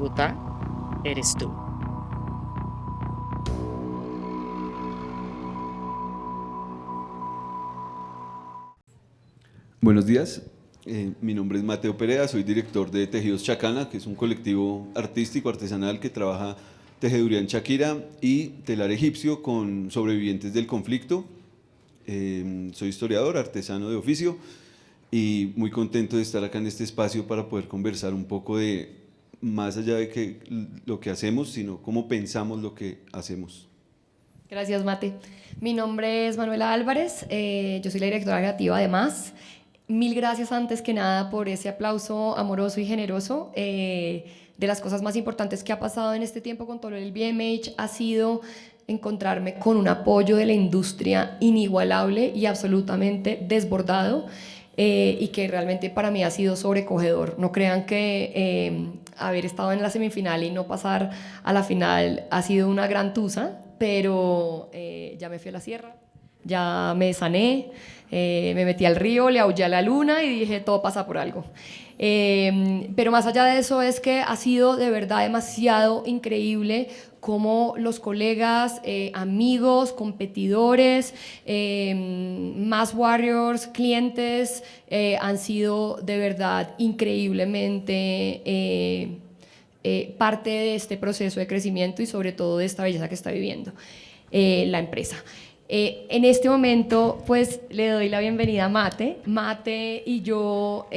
Bogotá eres tú. Buenos días, mi nombre es Mateo Perea, soy director de Tejidos Chacana, que es un colectivo artístico artesanal que trabaja tejeduría en Shakira y telar egipcio con sobrevivientes del conflicto. Soy historiador, artesano de oficio y muy contento de estar acá en este espacio para poder conversar un poco de más allá de lo que hacemos, sino cómo pensamos lo que hacemos. Gracias, Mate. Mi nombre es Manuela Álvarez, yo soy la directora creativa de Más. Mil gracias antes que nada por ese aplauso amoroso y generoso. De las cosas más importantes que ha pasado en este tiempo con todo el BMH ha sido encontrarme con un apoyo de la industria inigualable y absolutamente desbordado, y que realmente para mí ha sido sobrecogedor. No crean que haber estado en la semifinal y no pasar a la final ha sido una gran tusa, pero ya me fui a la sierra, ya me sané, me metí al río, le aullé a la luna y dije, todo pasa por algo. Pero más allá de eso es que ha sido de verdad demasiado increíble cómo los colegas, amigos, competidores, más warriors, clientes, han sido de verdad increíblemente parte de este proceso de crecimiento y sobre todo de esta belleza que está viviendo la empresa. En este momento, pues le doy la bienvenida a Mate. Mate y yo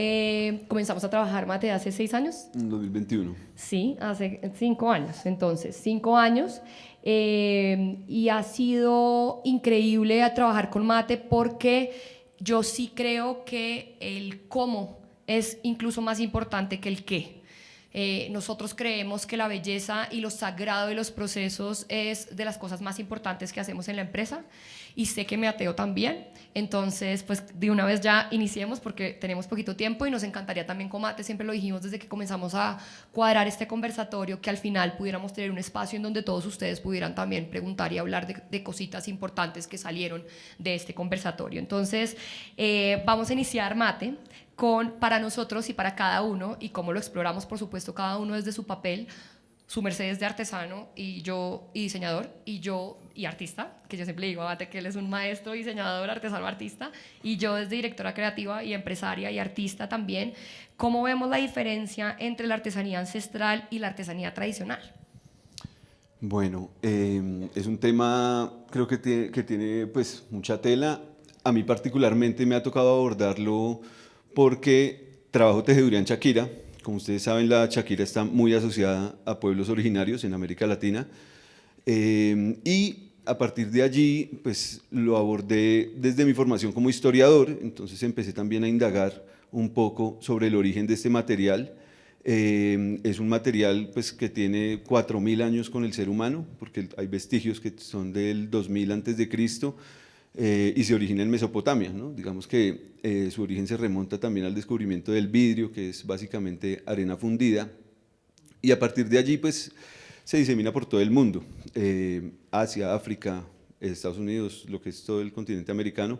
comenzamos a trabajar, Mate, hace 6 años. En 2021. Sí, hace 5 años, entonces, 5 años. Y ha sido increíble a trabajar con Mate porque yo sí creo que el cómo es incluso más importante que el qué. Nosotros creemos que la belleza y lo sagrado de los procesos es de las cosas más importantes que hacemos en la empresa, y sé que Mateo también. Entonces, pues de una vez ya iniciemos porque tenemos poquito tiempo y nos encantaría también con Mate, siempre lo dijimos desde que comenzamos a cuadrar este conversatorio, que al final pudiéramos tener un espacio en donde todos ustedes pudieran también preguntar y hablar de cositas importantes que salieron de este conversatorio. Entonces, vamos a iniciar, Mate, con para nosotros y para cada uno, y cómo lo exploramos, por supuesto, cada uno desde su papel. Su merced es de artesano y yo y diseñador, y yo y artista, que yo siempre digo a Mate que él es un maestro, diseñador, artesano, artista, y yo desde directora creativa y empresaria y artista también. ¿Cómo vemos la diferencia entre la artesanía ancestral y la artesanía tradicional? Bueno, es un tema, creo que tiene pues mucha tela. A mí particularmente me ha tocado abordarlo porque trabajo tejeduría en Shakira. Como ustedes saben, la Shakira está muy asociada a pueblos originarios en América Latina. Y a partir de allí, pues lo abordé desde mi formación como historiador, entonces empecé también a indagar un poco sobre el origen de este material. Es un material pues, que tiene 4000 años con el ser humano, porque hay vestigios que son del 2000 antes de Cristo, y se origina en Mesopotamia, ¿no? Digamos que su origen se remonta también al descubrimiento del vidrio, que es básicamente arena fundida, y a partir de allí pues se disemina por todo el mundo, Asia, África, Estados Unidos, lo que es todo el continente americano,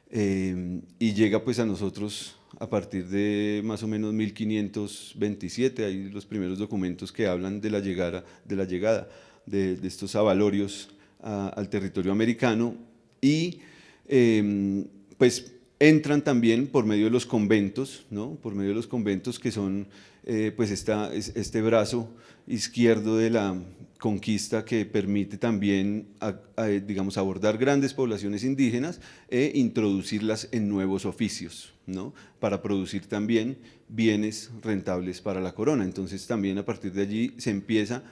y llega pues a nosotros a partir de más o menos 1527, hay los primeros documentos que hablan de la llegada de estos abalorios al territorio americano, y pues entran también por medio de los conventos, ¿no? Por medio de los conventos que son pues este brazo izquierdo de la conquista que permite también digamos, abordar grandes poblaciones indígenas e introducirlas en nuevos oficios, ¿no? Para producir también bienes rentables para la corona. Entonces también a partir de allí se empieza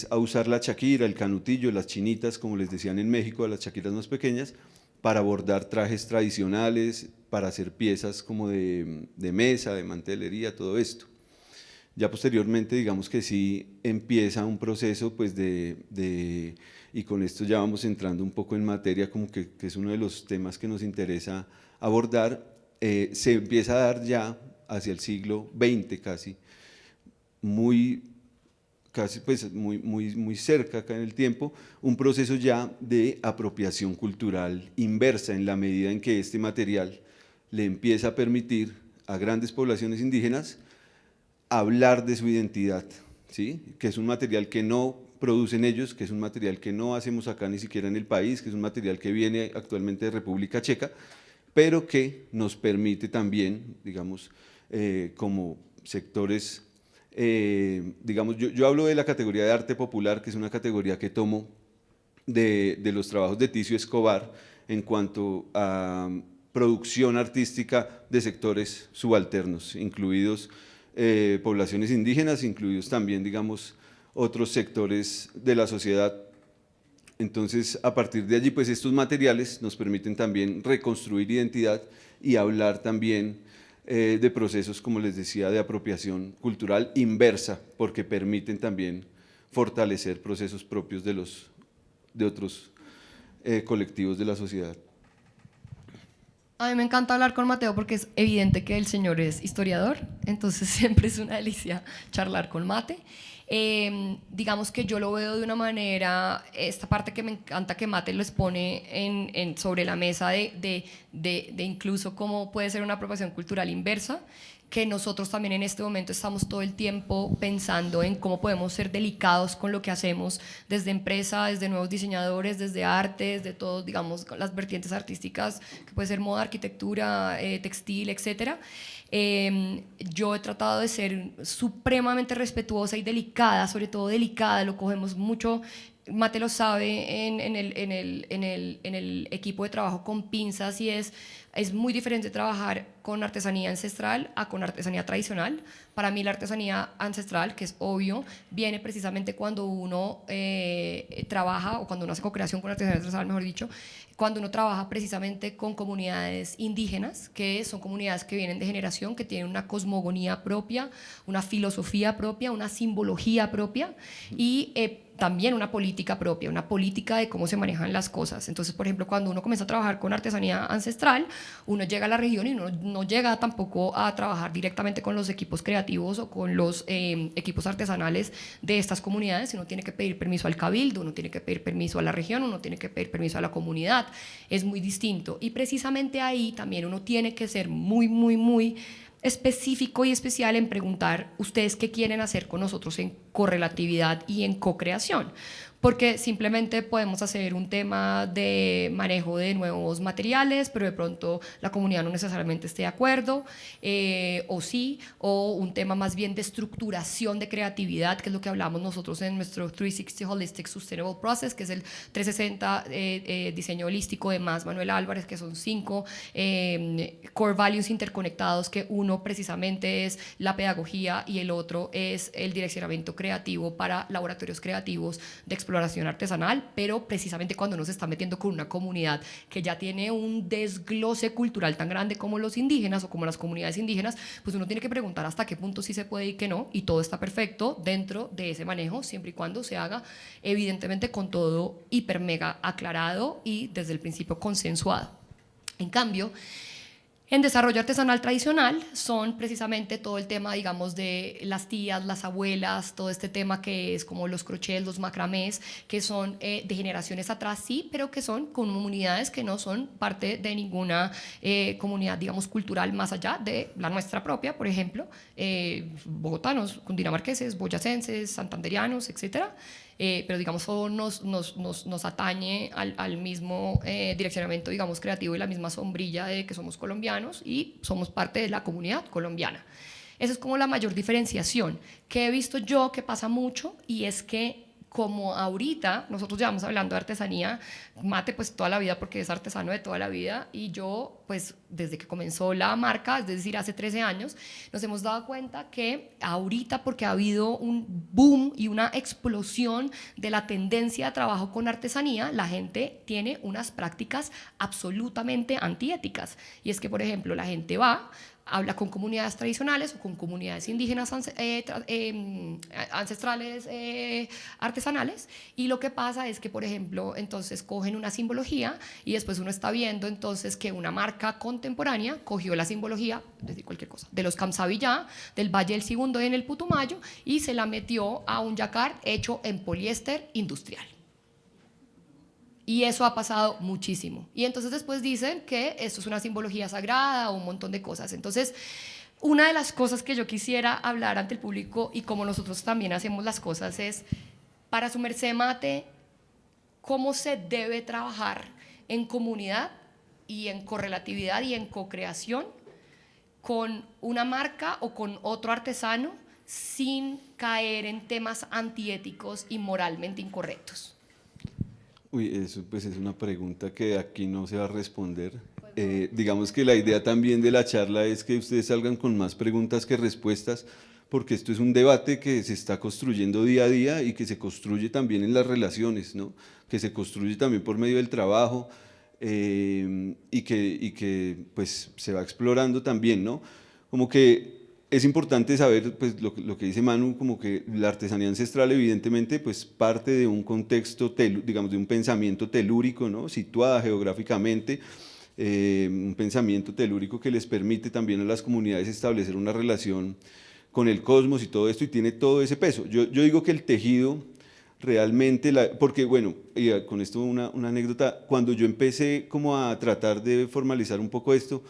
a usar la chaquira, el canutillo, las chinitas, como les decían en México, a las chaquiras más pequeñas, para bordar trajes tradicionales, para hacer piezas como de mesa, de mantelería, todo esto. Ya posteriormente, digamos que sí empieza un proceso pues y con esto ya vamos entrando un poco en materia, como que es uno de los temas que nos interesa abordar, se empieza a dar ya hacia el siglo XX casi pues muy cerca acá en el tiempo, un proceso ya de apropiación cultural inversa, en la medida en que este material le empieza a permitir a grandes poblaciones indígenas hablar de su identidad ¿sí? Que es un material que no producen ellos, que es un material que no hacemos acá ni siquiera en el país, que es un material que viene actualmente de República Checa, pero que nos permite también, digamos, como sectores, digamos, yo hablo de la categoría de arte popular, que es una categoría que tomo de los trabajos de Ticio Escobar en cuanto a producción artística de sectores subalternos, incluidos poblaciones indígenas, incluidos también, digamos, otros sectores de la sociedad. Entonces, a partir de allí, pues estos materiales nos permiten también reconstruir identidad y hablar también de procesos, como les decía, de apropiación cultural inversa, porque permiten también fortalecer procesos propios de otros colectivos de la sociedad. A mí me encanta hablar con Mateo porque es evidente que el señor es historiador, entonces siempre es una delicia charlar con Mate. Digamos que yo lo veo de una manera, esta parte que me encanta que Mate les pone sobre la mesa de incluso cómo puede ser una apropiación cultural inversa, que nosotros también en este momento estamos todo el tiempo pensando en cómo podemos ser delicados con lo que hacemos desde empresa, desde nuevos diseñadores, desde arte, desde todo, digamos, las vertientes artísticas, que puede ser moda, arquitectura, textil, etcétera. Yo he tratado de ser supremamente respetuosa y delicada, sobre todo delicada, lo cogemos mucho. Mate lo sabe en el equipo de trabajo con pinzas, y es muy diferente trabajar con artesanía ancestral a con artesanía tradicional. Para mí la artesanía ancestral, que es obvio, viene precisamente cuando uno trabaja, o cuando uno hace co-creación con artesanía ancestral, mejor dicho, cuando uno trabaja precisamente con comunidades indígenas, que son comunidades que vienen de generación, que tienen una cosmogonía propia, una filosofía propia, una simbología propia, y también una política propia, una política de cómo se manejan las cosas. Entonces, por ejemplo, cuando uno comienza a trabajar con artesanía ancestral, uno llega a la región y uno no llega tampoco a trabajar directamente con los equipos creativos o con los equipos artesanales de estas comunidades, sino tiene que pedir permiso al cabildo, uno tiene que pedir permiso a la región, uno tiene que pedir permiso a la comunidad. Es muy distinto, y precisamente ahí también uno tiene que ser muy específico y especial en preguntar ustedes qué quieren hacer con nosotros en correlatividad y en co-creación, porque simplemente podemos hacer un tema de manejo de nuevos materiales, pero de pronto la comunidad no necesariamente esté de acuerdo, o sí, o un tema más bien de estructuración de creatividad, que es lo que hablamos nosotros en nuestro 360 Holistic Sustainable Process, que es el 360 diseño holístico de Manuel Álvarez, que son 5 core values interconectados, que uno precisamente es la pedagogía y el otro es el direccionamiento creativo para laboratorios creativos de exploración artesanal, pero precisamente cuando uno se está metiendo con una comunidad que ya tiene un desglose cultural tan grande como los indígenas o como las comunidades indígenas, pues uno tiene que preguntar hasta qué punto sí se puede y qué no, y todo está perfecto dentro de ese manejo, siempre y cuando se haga evidentemente con todo hiper mega aclarado y desde el principio consensuado. En cambio, en desarrollo artesanal tradicional son precisamente todo el tema, digamos, de las tías, las abuelas, todo este tema que es como los crochets, los macramés, que son de generaciones atrás, sí, pero que son comunidades que no son parte de ninguna comunidad, digamos, cultural más allá de la nuestra propia, por ejemplo, bogotanos, cundinamarqueses, boyacenses, santanderianos, etcétera. Pero digamos todo nos atañe al mismo direccionamiento, digamos, creativo, y la misma sombrilla de que somos colombianos y somos parte de la comunidad colombiana. Esa es como la mayor diferenciación que he visto yo que pasa mucho, y es que como ahorita nosotros llevamos hablando de artesanía, Mate pues toda la vida porque es artesano de toda la vida, y yo pues desde que comenzó la marca, es decir, hace 13 años, nos hemos dado cuenta que ahorita, porque ha habido un boom y una explosión de la tendencia de trabajo con artesanía, la gente tiene unas prácticas absolutamente antiéticas, y es que, por ejemplo, la gente va, habla con comunidades tradicionales o con comunidades indígenas ancestrales artesanales, y lo que pasa es que, por ejemplo, entonces cogen una simbología y después uno está viendo entonces que una marca contemporánea cogió la simbología, es decir, cualquier cosa, de los Kamsavillá, del Valle del Segundo en el Putumayo, y se la metió a un jacquard hecho en poliéster industrial. Y eso ha pasado muchísimo. Y entonces después dicen que esto es una simbología sagrada o un montón de cosas. Entonces, Una de las cosas que yo quisiera hablar ante el público y como nosotros también hacemos las cosas es, para su merced mate, cómo se debe trabajar en comunidad y en correlatividad y en co-creación con una marca o con otro artesano sin caer en temas antiéticos y moralmente incorrectos. Uy, eso pues es una pregunta que aquí no se va a responder. Digamos que la idea también de la charla es que ustedes salgan con más preguntas que respuestas, porque esto es un debate que se está construyendo día a día y que se construye también en las relaciones, ¿no? Que se construye también por medio del trabajo y que pues se va explorando también, ¿no? Como que es importante saber, pues lo que dice Manu, como que la artesanía ancestral evidentemente pues parte de un contexto, digamos, de un pensamiento telúrico, ¿no? Situada geográficamente, un pensamiento telúrico que les permite también a las comunidades establecer una relación con el cosmos y todo esto, y tiene todo ese peso. Yo digo que el tejido realmente, porque bueno, y con esto una anécdota, cuando yo empecé como a tratar de formalizar un poco esto,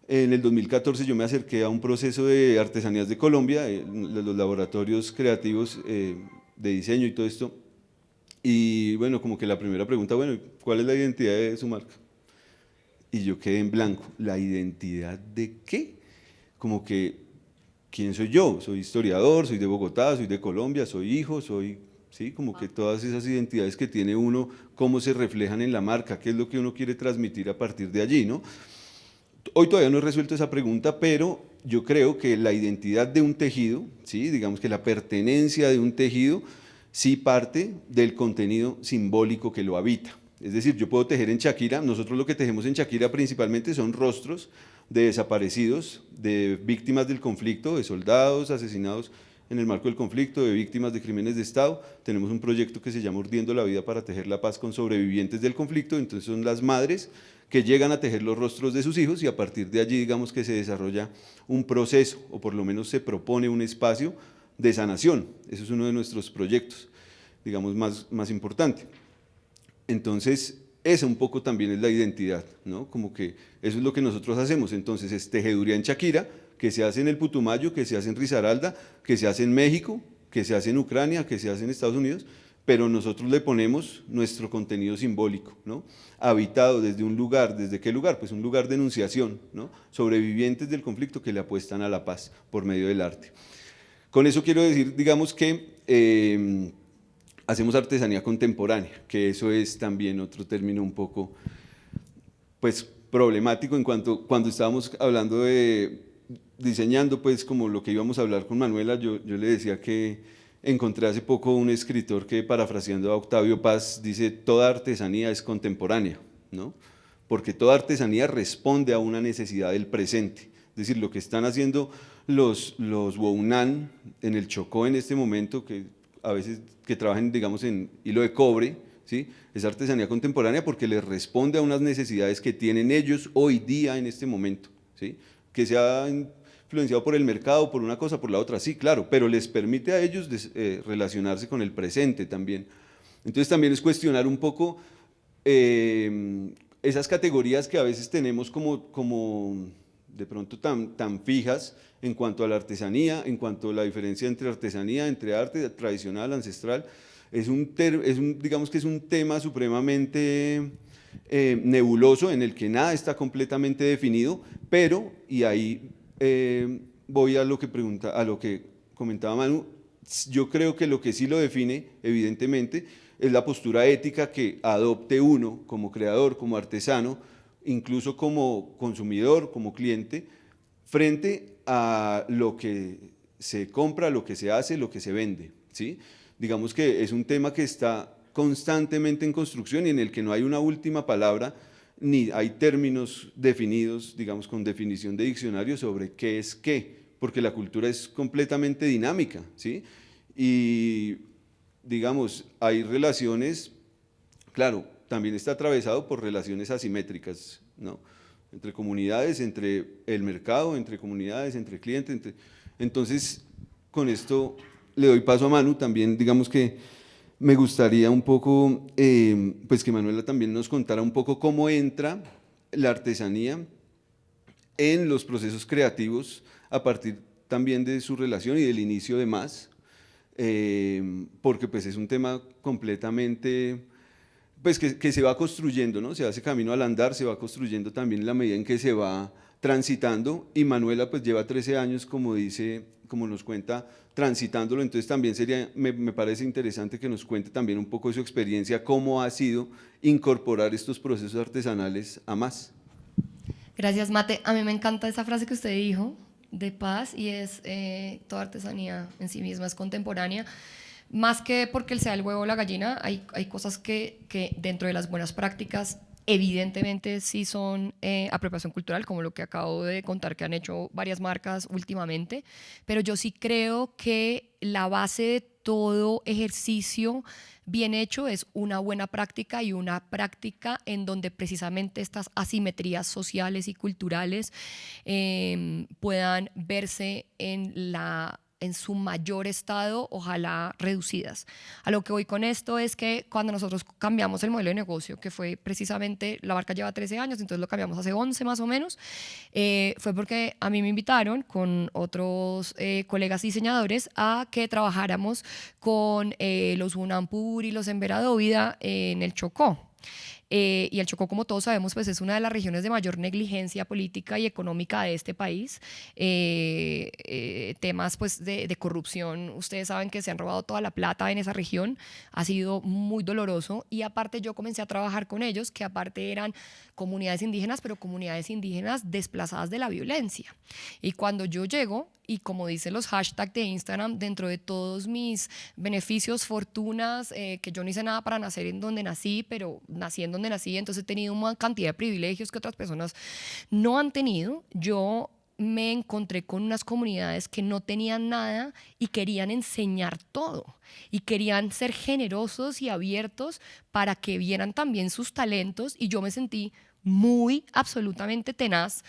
en el 2014 yo me acerqué a un proceso de artesanías de Colombia, los laboratorios creativos de diseño y todo esto, y bueno, como que la primera pregunta, bueno, ¿cuál es la identidad de su marca? Y yo quedé en blanco, ¿la identidad de qué? Como que, ¿quién soy yo? Soy historiador, soy de Bogotá, soy de Colombia, soy hijo, soy, sí, como que todas esas identidades que tiene uno, cómo se reflejan en la marca, qué es lo que uno quiere transmitir a partir de allí, ¿no? Hoy todavía no he resuelto esa pregunta, pero yo creo que la identidad de un tejido, ¿sí? Digamos que la pertenencia de un tejido, sí parte del contenido simbólico que lo habita. Es decir, yo puedo tejer en Shakira, nosotros lo que tejemos en Shakira principalmente son rostros de desaparecidos, de víctimas del conflicto, de soldados asesinados en el marco del conflicto, de víctimas de crímenes de Estado. Tenemos un proyecto que se llama Urdiendo la Vida para tejer la paz con sobrevivientes del conflicto, entonces son las madres que llegan a tejer los rostros de sus hijos y a partir de allí digamos que se desarrolla un proceso o por lo menos se propone un espacio de sanación. Eso es uno de nuestros proyectos, digamos, más importante. Entonces, esa un poco también es la identidad, ¿no? Como que eso es lo que nosotros hacemos. Entonces, es tejeduría en Shakira, que se hace en el Putumayo, que se hace en Risaralda, que se hace en México, que se hace en Ucrania, que se hace en Estados Unidos, pero nosotros le ponemos nuestro contenido simbólico, ¿no? Habitado desde un lugar, ¿desde qué lugar? Pues un lugar de enunciación, ¿no? Sobrevivientes del conflicto que le apuestan a la paz por medio del arte. Con eso quiero decir, digamos que hacemos artesanía contemporánea, que eso es también otro término un poco pues, problemático en cuanto cuando estábamos hablando de diseñando, pues como lo que íbamos a hablar con Manuela, yo le decía que encontré hace poco un escritor que, parafraseando a Octavio Paz, dice: toda artesanía es contemporánea, ¿no? Porque toda artesanía responde a una necesidad del presente. Es decir, lo que están haciendo los Wounan en el Chocó en este momento, que a veces que trabajan, digamos, en hilo de cobre, ¿sí? Es artesanía contemporánea porque les responde a unas necesidades que tienen ellos hoy día en este momento, ¿sí? Que se ha influenciado por el mercado, por una cosa, por la otra, sí, claro, pero les permite a ellos relacionarse con el presente también. Entonces también es cuestionar un poco esas categorías que a veces tenemos como de pronto tan fijas en cuanto a la artesanía, en cuanto a la diferencia entre artesanía, entre arte tradicional, ancestral. Digamos que es un tema supremamente nebuloso en el que nada está completamente definido, pero, y ahí voy a lo que comentaba Manu, yo creo que lo que sí lo define, evidentemente, es la postura ética que adopte uno como creador, como artesano, incluso como consumidor, como cliente, frente a lo que se compra, lo que se hace, lo que se vende, ¿sí? Digamos que es un tema que está constantemente en construcción y en el que no hay una última palabra, ni hay términos definidos, digamos, con definición de diccionario sobre qué es qué, porque la cultura es completamente dinámica, ¿sí? Y, digamos, hay relaciones, claro, también está atravesado por relaciones asimétricas, ¿no? Entre comunidades, entre el mercado, entre comunidades, entre clientes. Entonces, con esto le doy paso a Manu, también digamos que me gustaría un poco, pues que Manuela también nos contara un poco cómo entra la artesanía en los procesos creativos a partir también de su relación y del inicio de Más, porque pues es un tema completamente, pues que se va construyendo, ¿no? Se hace camino al andar, se va construyendo también en la medida en que se va transitando, y Manuela pues lleva 13 años, como dice, como nos cuenta, transitándolo. Entonces también me parece interesante que nos cuente también un poco de su experiencia, cómo ha sido incorporar estos procesos artesanales a Más. Gracias, Mate. A mí me encanta esa frase que usted dijo de paz, y es toda artesanía en sí misma es contemporánea. Más que porque sea el huevo o la gallina, hay cosas que dentro de las buenas prácticas evidentemente sí son apropiación cultural, como lo que acabo de contar que han hecho varias marcas últimamente, pero yo sí creo que la base de todo ejercicio bien hecho es una buena práctica, y una práctica en donde precisamente estas asimetrías sociales y culturales puedan verse en su mayor estado, ojalá reducidas. A lo que voy con esto es que cuando nosotros cambiamos el modelo de negocio, que fue precisamente, la marca lleva 13 años, entonces lo cambiamos hace 11 más o menos, fue porque a mí me invitaron con otros colegas diseñadores a que trabajáramos con los Unampur y los Emberadóvida en el Chocó. Y el Chocó, como todos sabemos, pues es una de las regiones de mayor negligencia política y económica de este país. Temas pues de corrupción, ustedes saben que se han robado toda la plata en esa región, ha sido muy doloroso, y aparte yo comencé a trabajar con ellos, que aparte eran comunidades indígenas, pero comunidades indígenas desplazadas de la violencia. Y cuando yo llego, y como dicen los hashtags de Instagram, dentro de todos mis beneficios, fortunas, que yo no hice nada para nacer en donde nací, pero nací en donde nací, entonces he tenido una cantidad de privilegios que otras personas no han tenido. Yo me encontré con unas comunidades que no tenían nada y querían enseñar todo, y querían ser generosos y abiertos para que vieran también sus talentos, y yo me sentí muy, absolutamente tenaz,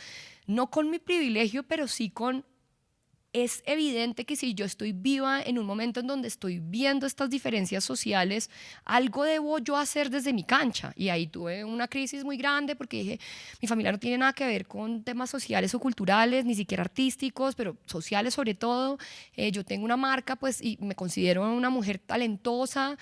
no con mi privilegio, pero sí con... Es evidente que si yo estoy viva en un momento en donde estoy viendo estas diferencias sociales, algo debo yo hacer desde mi cancha. Y ahí tuve una crisis muy grande, porque dije, mi familia no tiene nada que ver con temas sociales o culturales, ni siquiera artísticos, pero sociales sobre todo. Yo tengo una marca, pues, y me considero una mujer talentosa,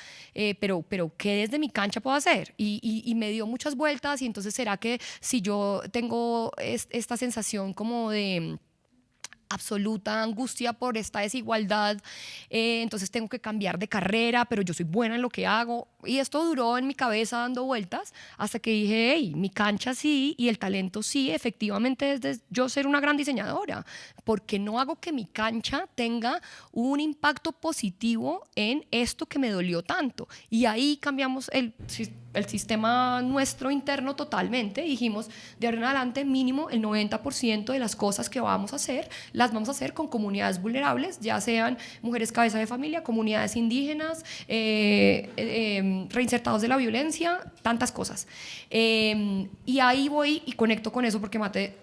pero ¿qué desde mi cancha puedo hacer? Y me dio muchas vueltas, y entonces, ¿será que si yo tengo esta sensación como de absoluta angustia por esta desigualdad, entonces tengo que cambiar de carrera, pero yo soy buena en lo que hago? Y esto duró en mi cabeza dando vueltas hasta que dije, hey, mi cancha sí y el talento sí, efectivamente es de yo ser una gran diseñadora. ¿Por qué no hago que mi cancha tenga un impacto positivo en esto que me dolió tanto? Y ahí cambiamos el sistema nuestro interno totalmente. Dijimos, de ahora en adelante, mínimo el 90% de las cosas que vamos a hacer, las vamos a hacer con comunidades vulnerables, ya sean mujeres cabeza de familia, comunidades indígenas, reinsertados de la violencia, tantas cosas. Y ahí voy y conecto con eso, porque Mate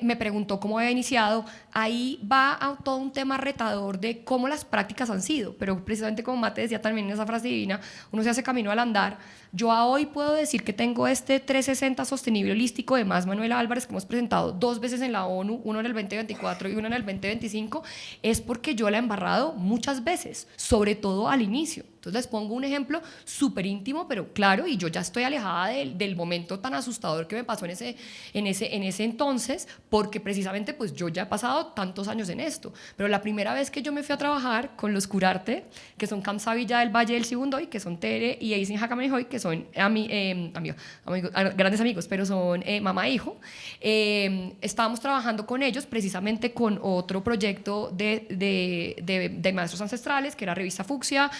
me preguntó cómo había iniciado. Ahí va a todo un tema retador de cómo las prácticas han sido, pero precisamente como Mate decía también en esa frase divina, uno se hace camino al andar. Yo a hoy puedo decir que tengo este 360 sostenible holístico de Más Manuela Álvarez, que hemos presentado 2 veces en la ONU, uno en el 2024 y uno en el 2025, es porque yo la he embarrado muchas veces, sobre todo al inicio. Entonces les pongo un ejemplo súper íntimo, pero claro, y yo ya estoy alejada del momento tan asustador que me pasó en ese entonces, porque precisamente pues yo ya he pasado tantos años en esto. Pero la primera vez que yo me fui a trabajar con los Curarte, que son Kamsa Villa del Valle del Sibundoy, que son Tere y Eisin Jacamejoy, que son grandes amigos, pero son mamá e hijo, estábamos trabajando con ellos precisamente con otro proyecto de maestros ancestrales, que era Revista Fucsia,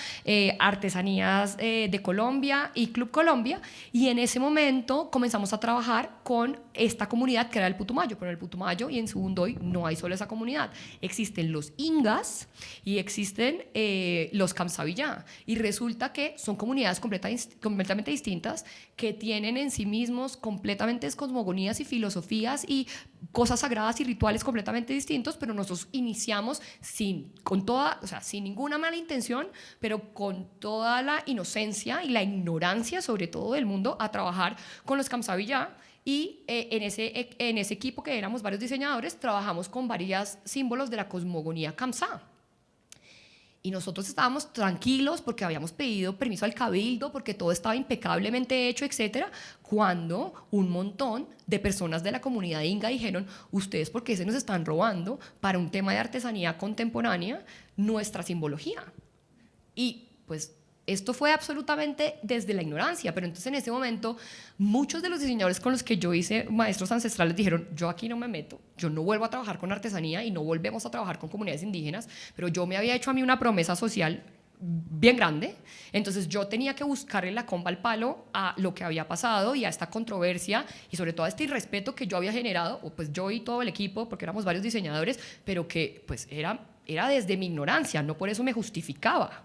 Artesanías de Colombia y Club Colombia, y en ese momento comenzamos a trabajar con esta comunidad que era el Putumayo, pero en el Putumayo y en Sibundoy no hay solo esa comunidad, existen los Ingas y existen los Kamsavillá, y resulta que son comunidades completamente distintas, que tienen en sí mismos completamente cosmogonías y filosofías y cosas sagradas y rituales completamente distintos, pero nosotros iniciamos sin ninguna mala intención, pero con con toda la inocencia y la ignorancia, sobre todo del mundo, a trabajar con los Kamsa Villá. Y en ese equipo, que éramos varios diseñadores, trabajamos con varios símbolos de la cosmogonía Kamsa. Y nosotros estábamos tranquilos porque habíamos pedido permiso al cabildo, porque todo estaba impecablemente hecho, etcétera, cuando un montón de personas de la comunidad inga dijeron: ustedes, ¿por qué se nos están robando para un tema de artesanía contemporánea nuestra simbología? Y pues esto fue absolutamente desde la ignorancia, pero entonces en ese momento muchos de los diseñadores con los que yo hice maestros ancestrales dijeron: yo aquí no me meto, yo no vuelvo a trabajar con artesanía y no volvemos a trabajar con comunidades indígenas, pero yo me había hecho a mí una promesa social bien grande, entonces yo tenía que buscarle la comba al palo a lo que había pasado y a esta controversia y sobre todo a este irrespeto que yo había generado, o pues yo y todo el equipo, porque éramos varios diseñadores, pero que pues era desde mi ignorancia, no por eso me justificaba.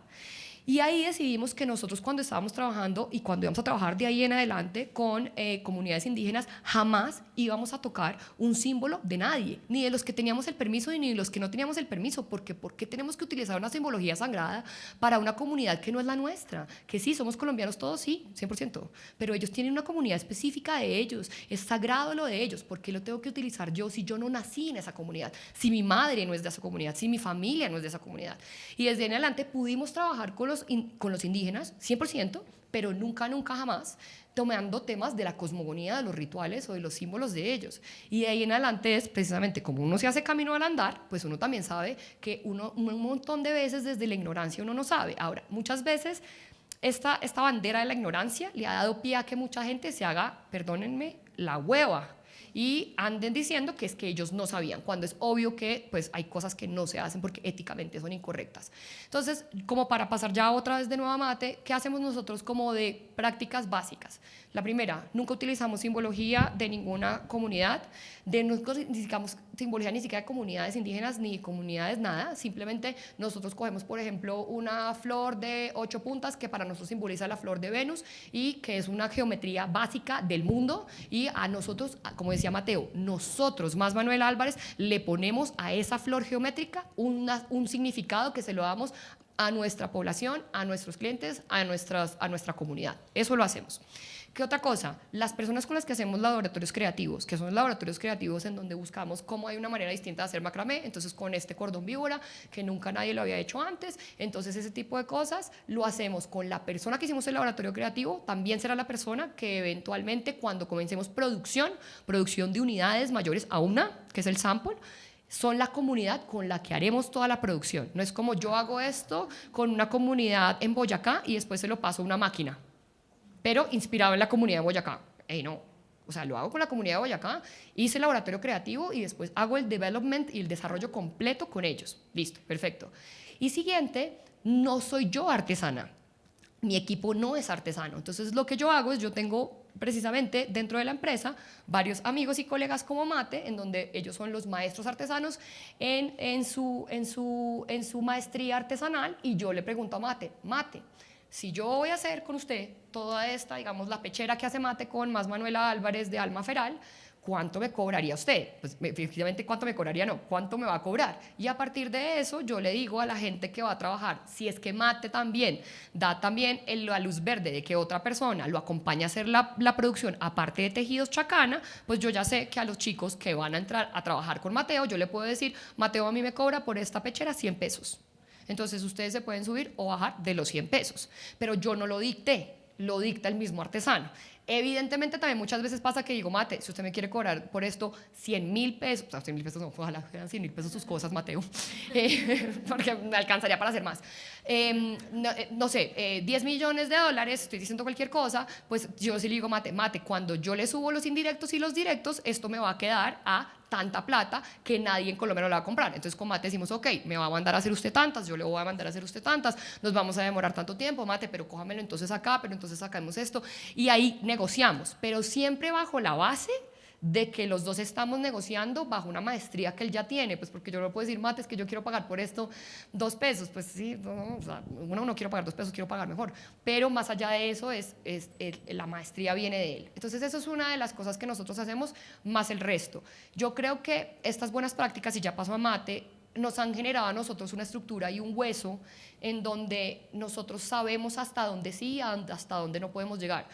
Y ahí decidimos que nosotros, cuando estábamos trabajando y cuando íbamos a trabajar de ahí en adelante con comunidades indígenas, jamás íbamos a tocar un símbolo de nadie, ni de los que teníamos el permiso ni de los que no teníamos el permiso, porque ¿por qué tenemos que utilizar una simbología sagrada para una comunidad que no es la nuestra? Que sí, somos colombianos todos, sí, 100%, pero ellos tienen una comunidad específica de ellos, es sagrado lo de ellos. ¿Por qué lo tengo que utilizar yo si yo no nací en esa comunidad, si mi madre no es de esa comunidad, si mi familia no es de esa comunidad? Y desde en adelante pudimos trabajar con los indígenas 100%, pero nunca jamás tomando temas de la cosmogonía, de los rituales o de los símbolos de ellos. Y de ahí en adelante es precisamente como uno se hace camino al andar, pues uno también sabe que un montón de veces desde la ignorancia uno no sabe. Ahora, muchas veces esta bandera de la ignorancia le ha dado pie a que mucha gente se haga, perdónenme, la hueva y anden diciendo que es que ellos no sabían, cuando es obvio que pues hay cosas que no se hacen porque éticamente son incorrectas. Entonces, como para pasar ya otra vez de nuevo a mate, ¿qué hacemos nosotros como de prácticas básicas? La primera, nunca utilizamos simbología de ninguna comunidad, nunca utilizamos simbología ni siquiera de comunidades indígenas ni de comunidades nada, simplemente nosotros cogemos, por ejemplo, una flor de 8 puntas que para nosotros simboliza la flor de Venus y que es una geometría básica del mundo, y a nosotros, como decía Mateo, nosotros, más Manuel Álvarez, le ponemos a esa flor geométrica un significado que se lo damos a nuestra población, a nuestros clientes, a nuestra comunidad. Eso lo hacemos. ¿Qué otra cosa? Las personas con las que hacemos laboratorios creativos, que son laboratorios creativos en donde buscamos cómo hay una manera distinta de hacer macramé, entonces con este cordón víbora, que nunca nadie lo había hecho antes, entonces ese tipo de cosas lo hacemos con la persona que hicimos el laboratorio creativo, también será la persona que eventualmente cuando comencemos producción de unidades mayores a una, que es el sample, son la comunidad con la que haremos toda la producción. No es como yo hago esto con una comunidad en Boyacá y después se lo paso a una máquina, pero inspirado en la comunidad de Boyacá. No, o sea, lo hago con la comunidad de Boyacá, hice el laboratorio creativo y después hago el development y el desarrollo completo con ellos. Listo, perfecto. Y siguiente, no soy yo artesana, mi equipo no es artesano. Entonces lo que yo hago es, yo tengo precisamente dentro de la empresa varios amigos y colegas como Mate, en donde ellos son los maestros artesanos en su maestría artesanal, y yo le pregunto a Mate, si yo voy a hacer con usted toda esta, digamos, la pechera que hace Mate con más Manuela Álvarez de Alma Feral, ¿cuánto me cobraría usted? Pues efectivamente, ¿cuánto me cobraría? No, ¿cuánto me va a cobrar? Y a partir de eso yo le digo a la gente que va a trabajar, si es que Mate también da también la luz verde de que otra persona lo acompaña a hacer la producción, aparte de Tejidos Chacana, pues yo ya sé que a los chicos que van a entrar a trabajar con Mateo, yo le puedo decir, Mateo a mí me cobra por esta pechera 100 pesos. Entonces ustedes se pueden subir o bajar de los 100 pesos, pero yo no lo dicté, lo dicta el mismo artesano. Evidentemente también muchas veces pasa que digo, Mate, si usted me quiere cobrar por esto 100.000 pesos, o sea, 100.000 pesos no, ojalá fueran 100.000 pesos sus cosas, Mateo, porque me alcanzaría para hacer más. No sé, 10 millones de dólares, estoy diciendo cualquier cosa, pues yo sí le digo, Mate, cuando yo le subo los indirectos y los directos, esto me va a quedar a tanta plata que nadie en Colombia no la va a comprar. Entonces con Mate decimos, ok, me va a mandar a hacer usted tantas, yo le voy a mandar a hacer usted tantas, nos vamos a demorar tanto tiempo, Mate, pero cójamelo entonces acá, pero entonces sacamos esto, y ahí negociamos, pero siempre bajo la base de que los dos estamos negociando bajo una maestría que él ya tiene, pues porque yo no puedo decir, Mate, es que yo quiero pagar por esto 2 pesos, pues sí, no, o sea, uno no quiero pagar 2 pesos, quiero pagar mejor, pero más allá de eso la maestría viene de él. Entonces eso es una de las cosas que nosotros hacemos, más el resto. Yo creo que estas buenas prácticas, y ya paso a Mate, nos han generado a nosotros una estructura y un hueso en donde nosotros sabemos hasta dónde sí, hasta dónde no podemos llegar.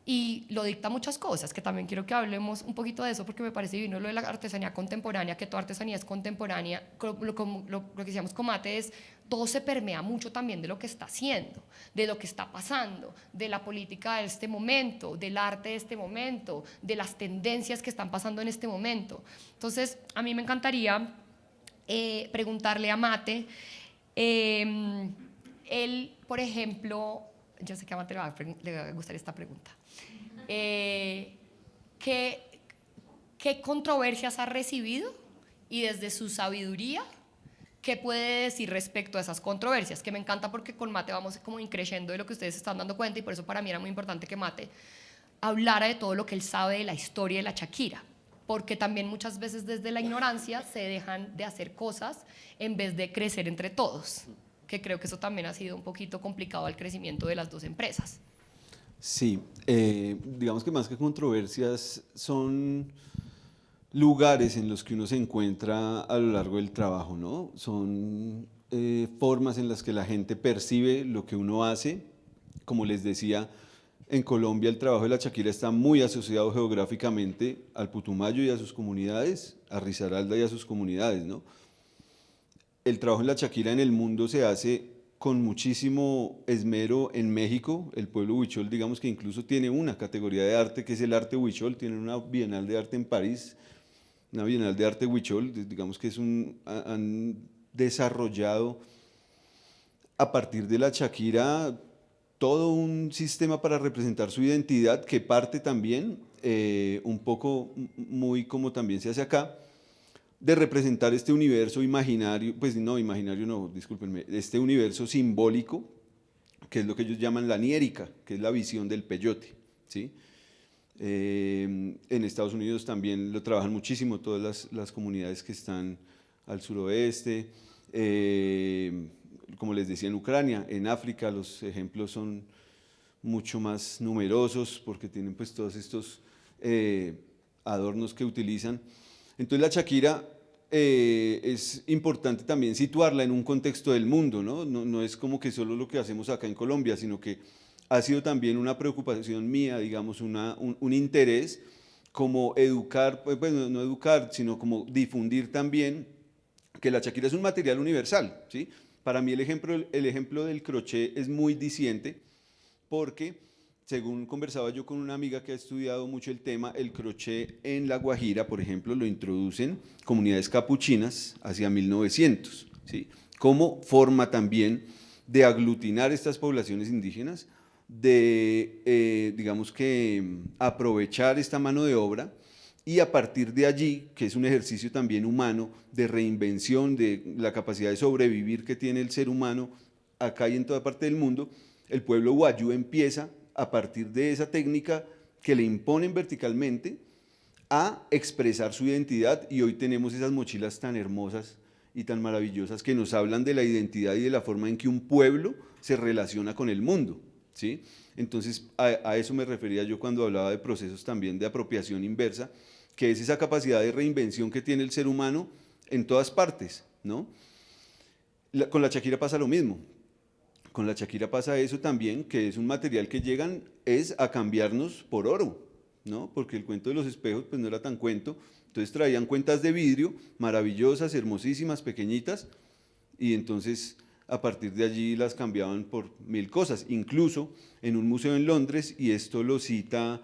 Y lo dicta muchas cosas, que también quiero que hablemos un poquito de eso, porque me parece divino lo de la artesanía contemporánea, que toda artesanía es contemporánea. Lo que decíamos con Mate es, todo se permea mucho también de lo que está haciendo, de lo que está pasando, de la política de este momento, del arte de este momento, de las tendencias que están pasando en este momento. Entonces, a mí me encantaría preguntarle a Mate, él, por ejemplo, yo sé que a Mate le va a gustar esta pregunta. ¿Qué controversias ha recibido? Y desde su sabiduría, ¿qué puede decir respecto a esas controversias? Que me encanta porque con Mate vamos como increyendo de lo que ustedes se están dando cuenta, y por eso para mí era muy importante que Mate hablara de todo lo que él sabe de la historia de la Shakira, porque también muchas veces desde la ignorancia se dejan de hacer cosas en vez de crecer entre todos, que creo que eso también ha sido un poquito complicado al crecimiento de las dos empresas. Sí, digamos que más que controversias son lugares en los que uno se encuentra a lo largo del trabajo, ¿no? Son formas en las que la gente percibe lo que uno hace. Como les decía, en Colombia el trabajo de la Shakira está muy asociado geográficamente al Putumayo y a sus comunidades, a Risaralda y a sus comunidades, ¿no? El trabajo en la Shakira en el mundo se hace con muchísimo esmero en México. El pueblo huichol, digamos que incluso tiene una categoría de arte que es el arte huichol, tiene una bienal de arte en París, una bienal de arte huichol, digamos que han desarrollado a partir de la Shakira todo un sistema para representar su identidad que parte también, un poco muy como también se hace acá, de representar este universo imaginario, pues no, imaginario no, discúlpenme, este universo simbólico, que es lo que ellos llaman la niérica, que es la visión del peyote, ¿sí? En Estados Unidos también lo trabajan muchísimo todas las comunidades que están al suroeste, como les decía, en Ucrania, en África los ejemplos son mucho más numerosos porque tienen pues todos estos adornos que utilizan. Entonces la Shakira es importante también situarla en un contexto del mundo, ¿no? No es como que solo lo que hacemos acá en Colombia, sino que ha sido también una preocupación mía, digamos, un interés como educar, pues no educar, sino como difundir también que la Shakira es un material universal, ¿sí? Para mí el ejemplo del crochet es muy diciente porque, según conversaba yo con una amiga que ha estudiado mucho el tema, el crochet en La Guajira, por ejemplo, lo introducen comunidades capuchinas hacia 1900, ¿sí? Como forma también de aglutinar estas poblaciones indígenas, de, digamos que, aprovechar esta mano de obra y a partir de allí, que es un ejercicio también humano, de reinvención, de la capacidad de sobrevivir que tiene el ser humano acá y en toda parte del mundo, el pueblo wayú empieza a partir de esa técnica que le imponen verticalmente a expresar su identidad, y hoy tenemos esas mochilas tan hermosas y tan maravillosas que nos hablan de la identidad y de la forma en que un pueblo se relaciona con el mundo, ¿sí? Entonces a eso me refería yo cuando hablaba de procesos también de apropiación inversa, que es esa capacidad de reinvención que tiene el ser humano en todas partes, ¿no? Con la Shakira pasa lo mismo. Con la Shakira pasa eso también, que es un material que llegan es a cambiarnos por oro, ¿no? Porque el cuento de los espejos pues no era tan cuento, entonces traían cuentas de vidrio maravillosas, hermosísimas, pequeñitas, y entonces a partir de allí las cambiaban por mil cosas, incluso en un museo en Londres, y esto lo cita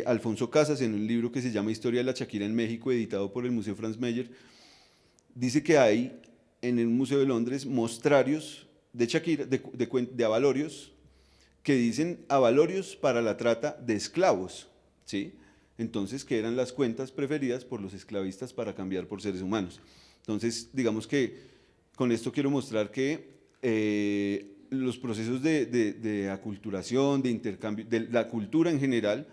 Alfonso Casas en un libro que se llama Historia de la Shakira en México, editado por el Museo Franz Mayer, dice que hay en el Museo de Londres mostrarios de Shakira, de avalorios, que dicen avalorios para la trata de esclavos, ¿sí? Entonces, que eran las cuentas preferidas por los esclavistas para cambiar por seres humanos. Entonces, digamos que con esto quiero mostrar que los procesos de aculturación, de intercambio, de la cultura en general,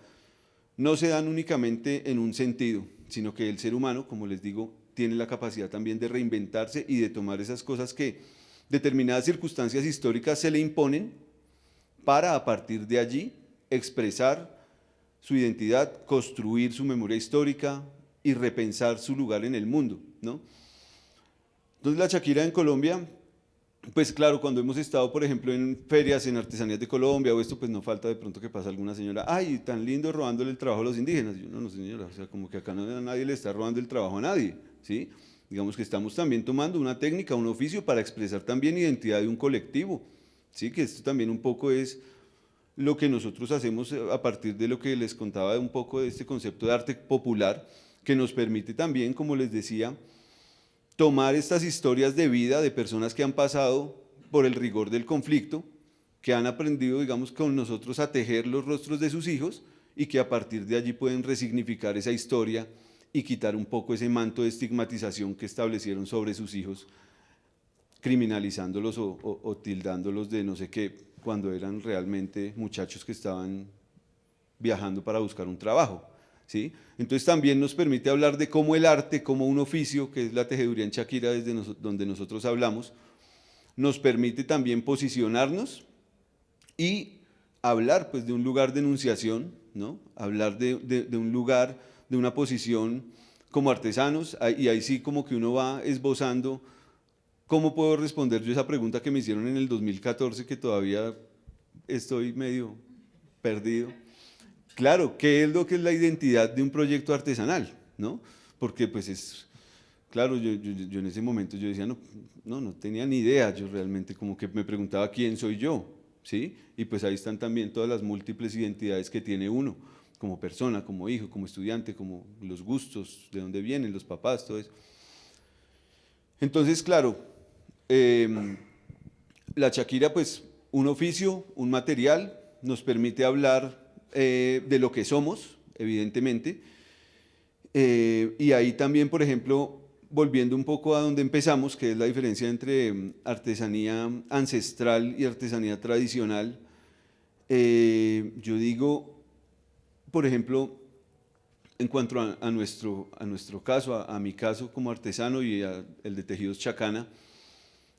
no se dan únicamente en un sentido, sino que el ser humano, como les digo, tiene la capacidad también de reinventarse y de tomar esas cosas que determinadas circunstancias históricas se le imponen para a partir de allí expresar su identidad, construir su memoria histórica y repensar su lugar en el mundo, ¿no? Entonces la Shakira en Colombia, pues claro, cuando hemos estado, por ejemplo, en ferias, en artesanías de Colombia o esto, pues no falta de pronto que pasa alguna señora, ay, tan lindo robándole el trabajo a los indígenas. Y yo, no, no señora, o sea, como que acá no, nadie le está robando el trabajo a nadie, ¿sí? Digamos que estamos también tomando una técnica, un oficio para expresar también identidad de un colectivo, ¿sí? Que esto también un poco es lo que nosotros hacemos a partir de lo que les contaba de un poco de este concepto de arte popular, que nos permite también, como les decía, tomar estas historias de vida de personas que han pasado por el rigor del conflicto, que han aprendido, digamos, con nosotros a tejer los rostros de sus hijos y que a partir de allí pueden resignificar esa historia y quitar un poco ese manto de estigmatización que establecieron sobre sus hijos, criminalizándolos o tildándolos de no sé qué, cuando eran realmente muchachos que estaban viajando para buscar un trabajo. ¿Sí? Entonces también nos permite hablar de cómo el arte, como un oficio, que es la tejeduría en Shakira, desde donde nosotros hablamos, nos permite también posicionarnos y hablar pues, de un lugar de enunciación, ¿no? Hablar de un lugar, de una posición como artesanos, y ahí sí como que uno va esbozando cómo puedo responder yo esa pregunta que me hicieron en el 2014, que todavía estoy medio perdido. Claro, ¿qué es lo que es la identidad de un proyecto artesanal? ¿No? Porque pues es, claro, yo en ese momento yo decía, no tenía ni idea, yo realmente como que me preguntaba quién soy yo, ¿sí? Y pues ahí están también todas las múltiples identidades que tiene uno, como persona, como hijo, como estudiante, como los gustos, de dónde vienen los papás, todo eso. Entonces, claro, la Shakira, pues un oficio, un material, nos permite hablar de lo que somos, evidentemente, y ahí también, por ejemplo, volviendo un poco a donde empezamos, que es la diferencia entre artesanía ancestral y artesanía tradicional, yo digo, por ejemplo, en cuanto a nuestro caso, a mi caso como artesano y el de Tejidos Chacana,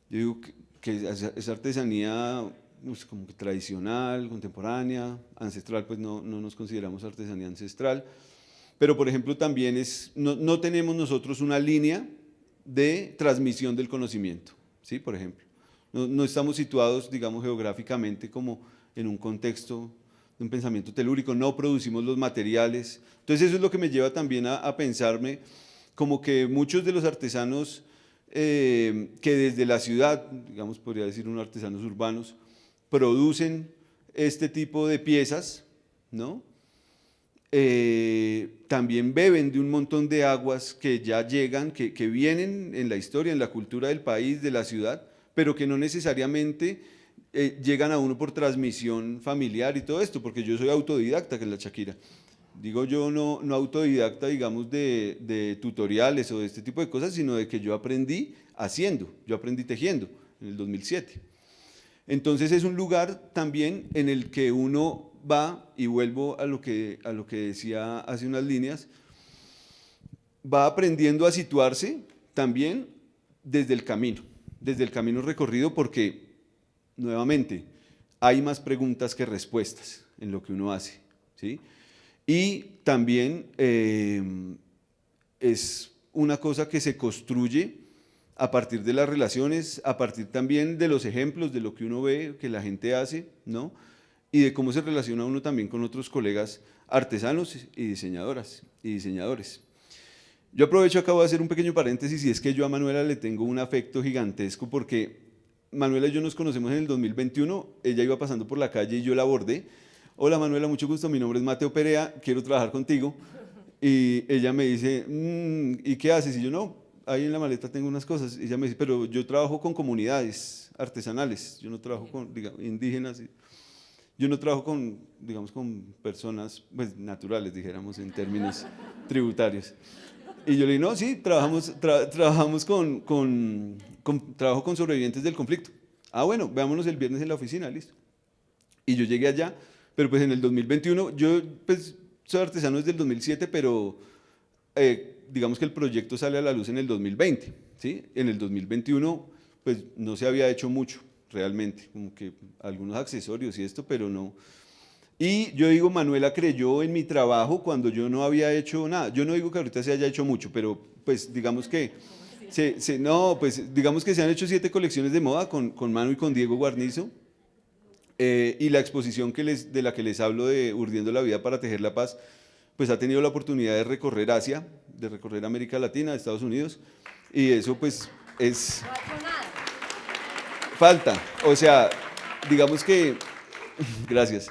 yo digo que esa artesanía pues, como que tradicional, contemporánea, ancestral, pues no nos consideramos artesanía ancestral, pero por ejemplo también no tenemos nosotros una línea de transmisión del conocimiento, ¿sí? Por ejemplo, no estamos situados, digamos, geográficamente como en un contexto de un pensamiento telúrico, no producimos los materiales, entonces eso es lo que me lleva también a pensarme como que muchos de los artesanos que desde la ciudad, digamos, podría decir unos artesanos urbanos, producen este tipo de piezas, ¿no? También beben de un montón de aguas que ya llegan, que vienen en la historia, en la cultura del país, de la ciudad, pero que no necesariamente llegan a uno por transmisión familiar y todo esto, porque yo soy autodidacta, que es la Shakira. Digo yo no autodidacta, digamos, de tutoriales o de este tipo de cosas, sino de que yo aprendí haciendo, yo aprendí tejiendo en el 2007. Entonces es un lugar también en el que uno va, y vuelvo a lo que decía hace unas líneas, va aprendiendo a situarse también desde el camino recorrido, porque nuevamente hay más preguntas que respuestas en lo que uno hace, ¿sí? Y también es una cosa que se construye a partir de las relaciones, a partir también de los ejemplos, de lo que uno ve, que la gente hace, ¿no? Y de cómo se relaciona uno también con otros colegas artesanos y diseñadoras y diseñadores. Yo aprovecho, acabo de hacer un pequeño paréntesis, y es que yo a Manuela le tengo un afecto gigantesco porque Manuela y yo nos conocemos en el 2021, ella iba pasando por la calle y yo la abordé. Hola Manuela, mucho gusto, mi nombre es Mateo Perea, quiero trabajar contigo. Y ella me dice, ¿y qué haces? Y yo, no, ahí en la maleta tengo unas cosas. Y ella me dice, pero yo trabajo con comunidades artesanales, yo no trabajo con digamos, indígenas, yo no trabajo con, digamos, con personas pues, naturales, dijéramos, en términos tributarios. Y yo le dije, no, sí, trabajamos trabajo con sobrevivientes del conflicto. Ah, bueno, veámonos el viernes en la oficina, listo. Y yo llegué allá, pero pues en el 2021, yo pues soy artesano desde el 2007, pero digamos que el proyecto sale a la luz en el 2020, ¿sí? En el 2021 pues no se había hecho mucho realmente, como que algunos accesorios y esto, pero no. Y yo digo, Manuela creyó en mi trabajo cuando yo no había hecho nada. Yo no digo que ahorita se haya hecho mucho, pero pues digamos que Sí, sí, no, pues digamos que se han hecho 7 colecciones de moda con Manu y con Diego Guarnizo. Y la exposición de la que les hablo de Urdiendo la Vida para Tejer la Paz, pues ha tenido la oportunidad de recorrer Asia, de recorrer América Latina, Estados Unidos, y eso pues es... No ha hecho nada. Falta, o sea, digamos que... Gracias.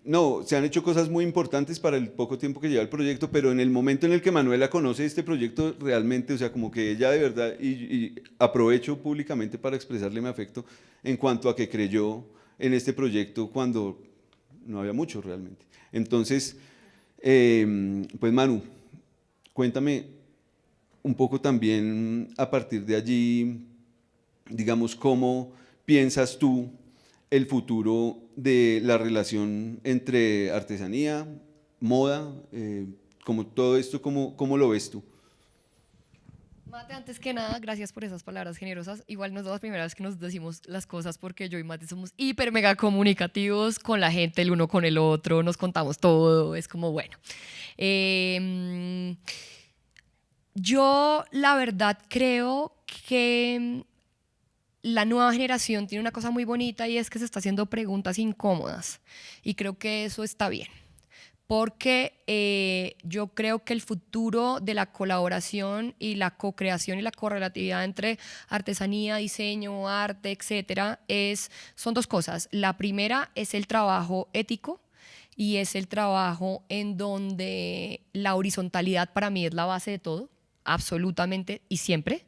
No, se han hecho cosas muy importantes para el poco tiempo que lleva el proyecto, pero en el momento en el que Manuela conoce este proyecto realmente, o sea, como que ella de verdad, y aprovecho públicamente para expresarle mi afecto en cuanto a que creyó en este proyecto cuando no había mucho realmente. Entonces, pues Manu, cuéntame un poco también a partir de allí, digamos, cómo piensas tú el futuro de la relación entre artesanía, moda, como todo esto, ¿cómo lo ves tú? Mate, antes que nada, gracias por esas palabras generosas. Igual no es la primera vez que nos decimos las cosas porque yo y Mate somos hiper mega comunicativos con la gente, el uno con el otro, nos contamos todo, es como bueno. Yo la verdad creo que la nueva generación tiene una cosa muy bonita y es que se está haciendo preguntas incómodas y creo que eso está bien. Porque yo creo que el futuro de la colaboración y la co-creación y la correlatividad entre artesanía, diseño, arte, etcétera, son dos cosas. La primera es el trabajo ético y es el trabajo en donde la horizontalidad para mí es la base de todo, absolutamente y siempre.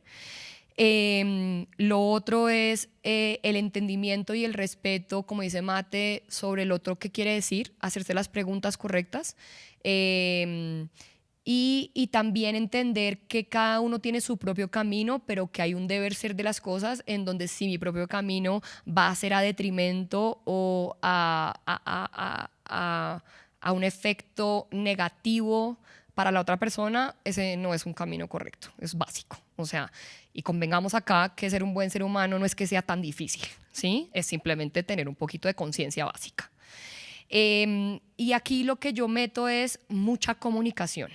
Lo otro es el entendimiento y el respeto, como dice Mate, sobre el otro que quiere decir, hacerse las preguntas correctas y también entender que cada uno tiene su propio camino, pero que hay un deber ser de las cosas en donde si mi propio camino va a ser a detrimento o a un efecto negativo para la otra persona, ese no es un camino correcto, es básico. O sea, y convengamos acá que ser un buen ser humano no es que sea tan difícil, ¿sí? Es simplemente tener un poquito de conciencia básica. Y aquí lo que yo meto es mucha comunicación.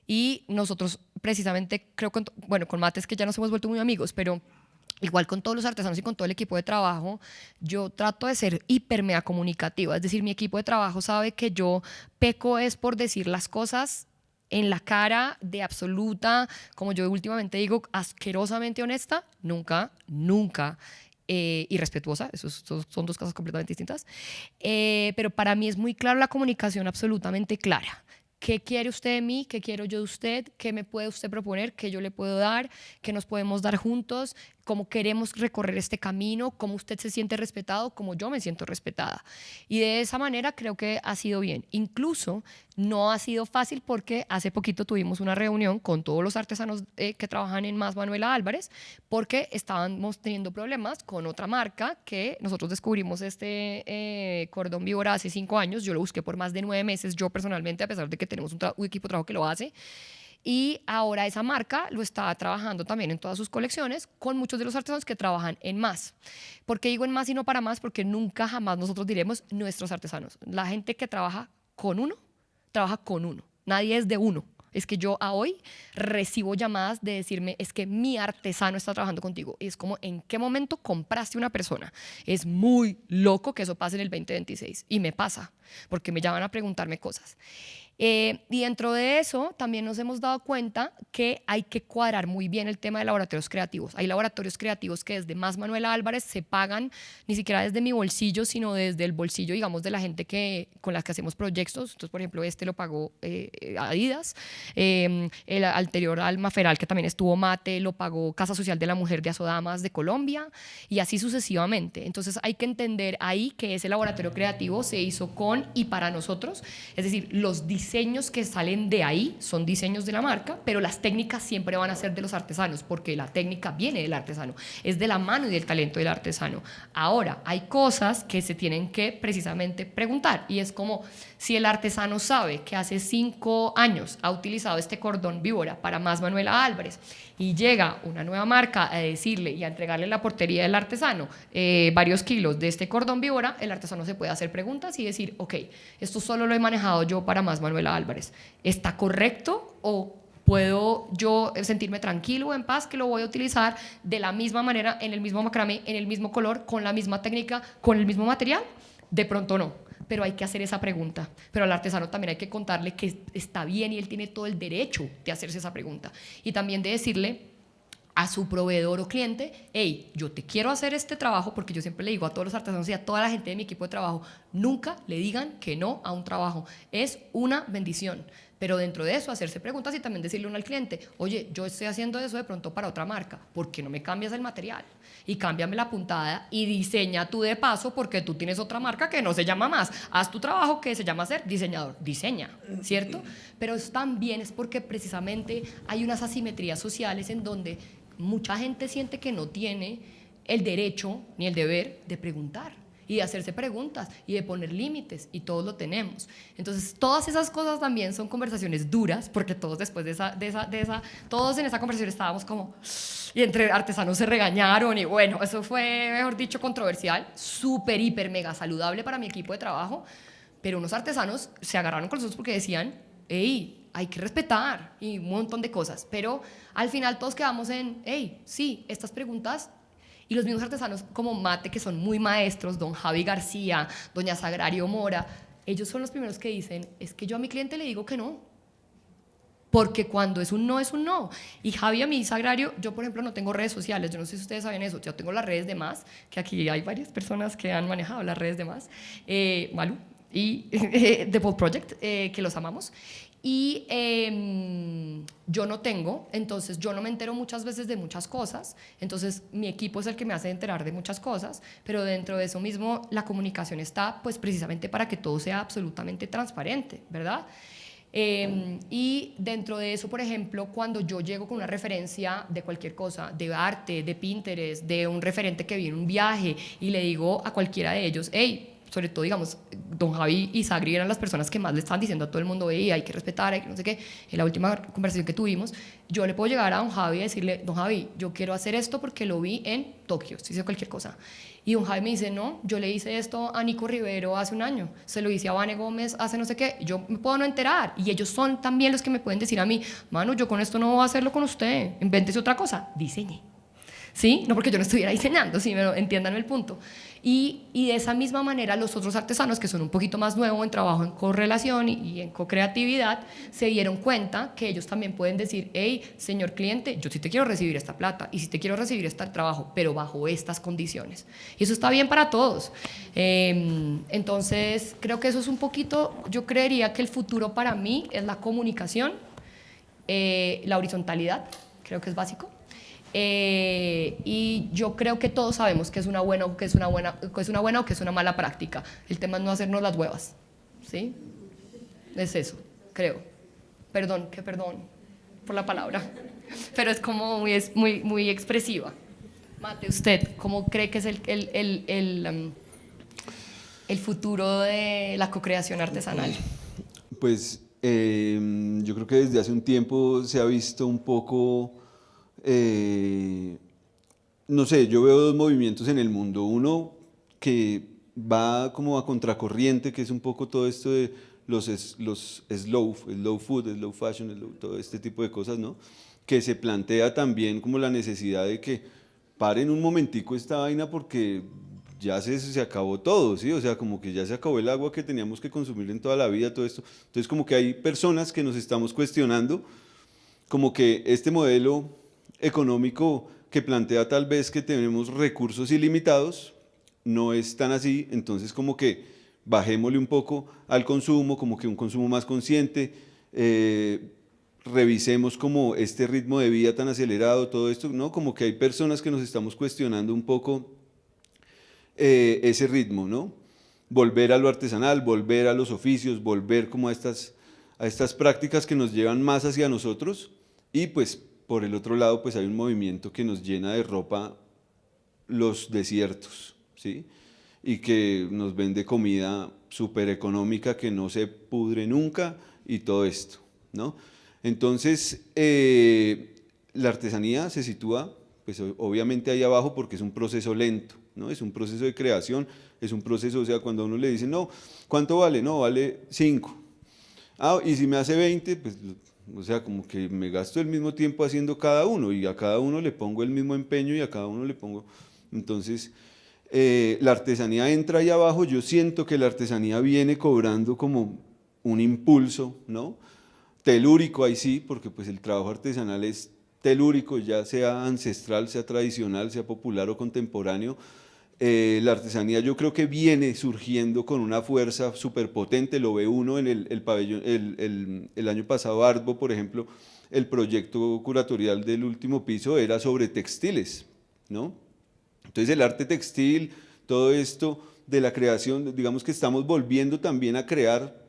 Y nosotros precisamente, creo que, bueno, con Mate es que ya nos hemos vuelto muy amigos, pero igual con todos los artesanos y con todo el equipo de trabajo, yo trato de ser hiper mega comunicativa. Es decir, mi equipo de trabajo sabe que yo peco es por decir las cosas en la cara de absoluta, como yo últimamente digo, asquerosamente honesta, nunca, nunca. Y respetuosa, esos son dos cosas completamente distintas. Pero para mí es muy clara la comunicación, absolutamente clara. ¿Qué quiere usted de mí? ¿Qué quiero yo de usted? ¿Qué me puede usted proponer? ¿Qué yo le puedo dar? ¿Qué nos podemos dar juntos? ¿Cómo queremos recorrer este camino? ¿Cómo usted se siente respetado? ¿Cómo yo me siento respetada? Y de esa manera creo que ha sido bien. Incluso no ha sido fácil porque hace poquito tuvimos una reunión con todos los artesanos que trabajan en Más Manuela Álvarez porque estábamos teniendo problemas con otra marca que nosotros descubrimos este cordón víbora hace 5 años. Yo lo busqué por más de 9 meses, yo personalmente, a pesar de que tenemos un equipo de trabajo que lo hace. Y ahora esa marca lo está trabajando también en todas sus colecciones con muchos de los artesanos que trabajan en Más. ¿Por qué digo en Más y no para Más? Porque nunca jamás nosotros diremos nuestros artesanos. La gente que trabaja con uno, trabaja con uno. Nadie es de uno. Es que yo a hoy recibo llamadas de decirme, es que mi artesano está trabajando contigo. Y es como, ¿en qué momento compraste una persona? Es muy loco que eso pase en el 2026. Y me pasa, porque me llaman a preguntarme cosas. Y dentro de eso también nos hemos dado cuenta que hay que cuadrar muy bien el tema de laboratorios creativos. Hay laboratorios creativos que desde Más Manuela Álvarez se pagan ni siquiera desde mi bolsillo, sino desde el bolsillo, digamos, de la gente con la que hacemos proyectos. Entonces, por ejemplo, este lo pagó Adidas, el anterior Alma Feral, que también estuvo Mate, lo pagó Casa Social de la Mujer de Asodamas de Colombia y así sucesivamente. Entonces hay que entender ahí que ese laboratorio creativo se hizo con y para nosotros, es decir, los diseños que salen de ahí son diseños de la marca, pero las técnicas siempre van a ser de los artesanos, porque la técnica viene del artesano, es de la mano y del talento del artesano. Ahora, hay cosas que se tienen que precisamente preguntar, y es como si el artesano sabe que hace 5 años ha utilizado este cordón víbora para Más Manuela Álvarez, y llega una nueva marca a decirle y a entregarle en la portería del artesano varios kilos de este cordón víbora, el artesano se puede hacer preguntas y decir, ok, esto solo lo he manejado yo para Más Manuela Álvarez, ¿está correcto o puedo yo sentirme tranquilo, en paz, que lo voy a utilizar de la misma manera, en el mismo macramé, en el mismo color, con la misma técnica, con el mismo material? De pronto no, pero hay que hacer esa pregunta. Pero al artesano también hay que contarle que está bien y él tiene todo el derecho de hacerse esa pregunta. Y también de decirle a su proveedor o cliente, hey, yo te quiero hacer este trabajo, porque yo siempre le digo a todos los artesanos y a toda la gente de mi equipo de trabajo, nunca le digan que no a un trabajo, es una bendición. Pero dentro de eso, hacerse preguntas y también decirle uno al cliente, oye, yo estoy haciendo eso de pronto para otra marca, ¿por qué no me cambias el material? Y cámbiame la puntada y diseña tú de paso, porque tú tienes otra marca que no se llama más. Haz tu trabajo que se llama ser diseñador, diseña, ¿cierto? Pero es también es porque precisamente hay unas asimetrías sociales en donde mucha gente siente que no tiene el derecho ni el deber de preguntar y de hacerse preguntas y de poner límites, y todos lo tenemos. Entonces, todas esas cosas también son conversaciones duras, porque todos después de esa todos en esa conversación estábamos como, y entre artesanos se regañaron, y bueno, eso fue, mejor dicho, controversial, súper, hiper, mega saludable para mi equipo de trabajo, pero unos artesanos se agarraron con nosotros porque decían, hey, hay que respetar, y un montón de cosas, pero al final todos quedamos en, hey, sí, estas preguntas. Y los mismos artesanos como Mate, que son muy maestros, don Javi García, doña Sagrario Mora, ellos son los primeros que dicen, es que yo a mi cliente le digo que no, porque cuando es un no, es un no. Y Javi, a mí, Sagrario, yo por ejemplo no tengo redes sociales, yo no sé si ustedes saben eso, yo tengo las redes de más, que aquí hay varias personas que han manejado las redes de más, Malu y The Bold Project, que los amamos. Y yo no tengo, entonces yo no me entero muchas veces de muchas cosas, entonces mi equipo es el que me hace enterar de muchas cosas, pero dentro de eso mismo la comunicación está pues precisamente para que todo sea absolutamente transparente, ¿verdad? Y dentro de eso, por ejemplo, cuando yo llego con una referencia de cualquier cosa, de arte, de Pinterest, de un referente que viene en un viaje, y le digo a cualquiera de ellos, hey, sobre todo, digamos, don Javi y Sagri eran las personas que más le estaban diciendo a todo el mundo, hay que respetar, hay que no sé qué. En la última conversación que tuvimos, yo le puedo llegar a don Javi y decirle, don Javi, yo quiero hacer esto porque lo vi en Tokio, si hice cualquier cosa. Y don Javi me dice, no, yo le hice esto a Nico Rivero hace un año, se lo hice a Vane Gómez hace no sé qué, yo me puedo no enterar. Y ellos son también los que me pueden decir a mí, mano, yo con esto no voy a hacerlo con usted, invéntese otra cosa, diseñe. ¿Sí? No porque yo no estuviera diseñando, sí, pero entiendan el punto. Y de esa misma manera los otros artesanos que son un poquito más nuevos en trabajo en correlación y en co-creatividad se dieron cuenta que ellos también pueden decir, hey, señor cliente, yo sí te quiero recibir esta plata y sí te quiero recibir este trabajo, pero bajo estas condiciones. Y eso está bien para todos. Entonces, creo que eso es un poquito, yo creería que el futuro para mí es la comunicación, la horizontalidad, creo que es básico. Y yo creo que todos sabemos que es una buena o que es una buena mala práctica. El tema es no hacernos las huevas, ¿sí? Es eso, creo. Perdón por la palabra, pero es como muy expresiva. Mate, ¿usted cómo cree que es el futuro de la co-creación artesanal? Pues yo creo que desde hace un tiempo se ha visto un poco... no sé, yo veo dos movimientos en el mundo. Uno que va como a contracorriente, que es un poco todo esto de los slow food, slow fashion, todo este tipo de cosas, ¿no? Que se plantea también como la necesidad de que paren un momentico esta vaina porque ya se acabó todo, ¿sí? O sea, como que ya se acabó el agua que teníamos que consumir en toda la vida, todo esto. Entonces, como que hay personas que nos estamos cuestionando, como que este modelo económico que plantea tal vez que tenemos recursos ilimitados, no es tan así, entonces como que bajémosle un poco al consumo, como que un consumo más consciente, revisemos como este ritmo de vida tan acelerado, todo esto, ¿no? Como que hay personas que nos estamos cuestionando un poco ese ritmo, ¿no? Volver a lo artesanal, volver a los oficios, volver como a estas prácticas que nos llevan más hacia nosotros. Y pues por el otro lado, pues hay un movimiento que nos llena de ropa los desiertos, ¿sí? Y que nos vende comida súper económica que no se pudre nunca y todo esto, ¿no? Entonces, la artesanía se sitúa, pues obviamente ahí abajo porque es un proceso lento, ¿no? Es un proceso de creación, es un proceso, o sea, cuando a uno le dicen, no, ¿cuánto vale? No, vale 5. Ah, y si me hace 20, pues o sea, como que me gasto el mismo tiempo haciendo cada uno y a cada uno le pongo el mismo empeño y a cada uno le pongo, entonces la artesanía entra ahí abajo, yo siento que la artesanía viene cobrando como un impulso, ¿no? Telúrico ahí sí, porque pues el trabajo artesanal es telúrico, ya sea ancestral, sea tradicional, sea popular o contemporáneo. La artesanía yo creo que viene surgiendo con una fuerza súper potente, lo ve uno en el pabellón, el año pasado Artbo, por ejemplo, el proyecto curatorial del último piso era sobre textiles, ¿no? Entonces el arte textil, todo esto de la creación, digamos que estamos volviendo también a crear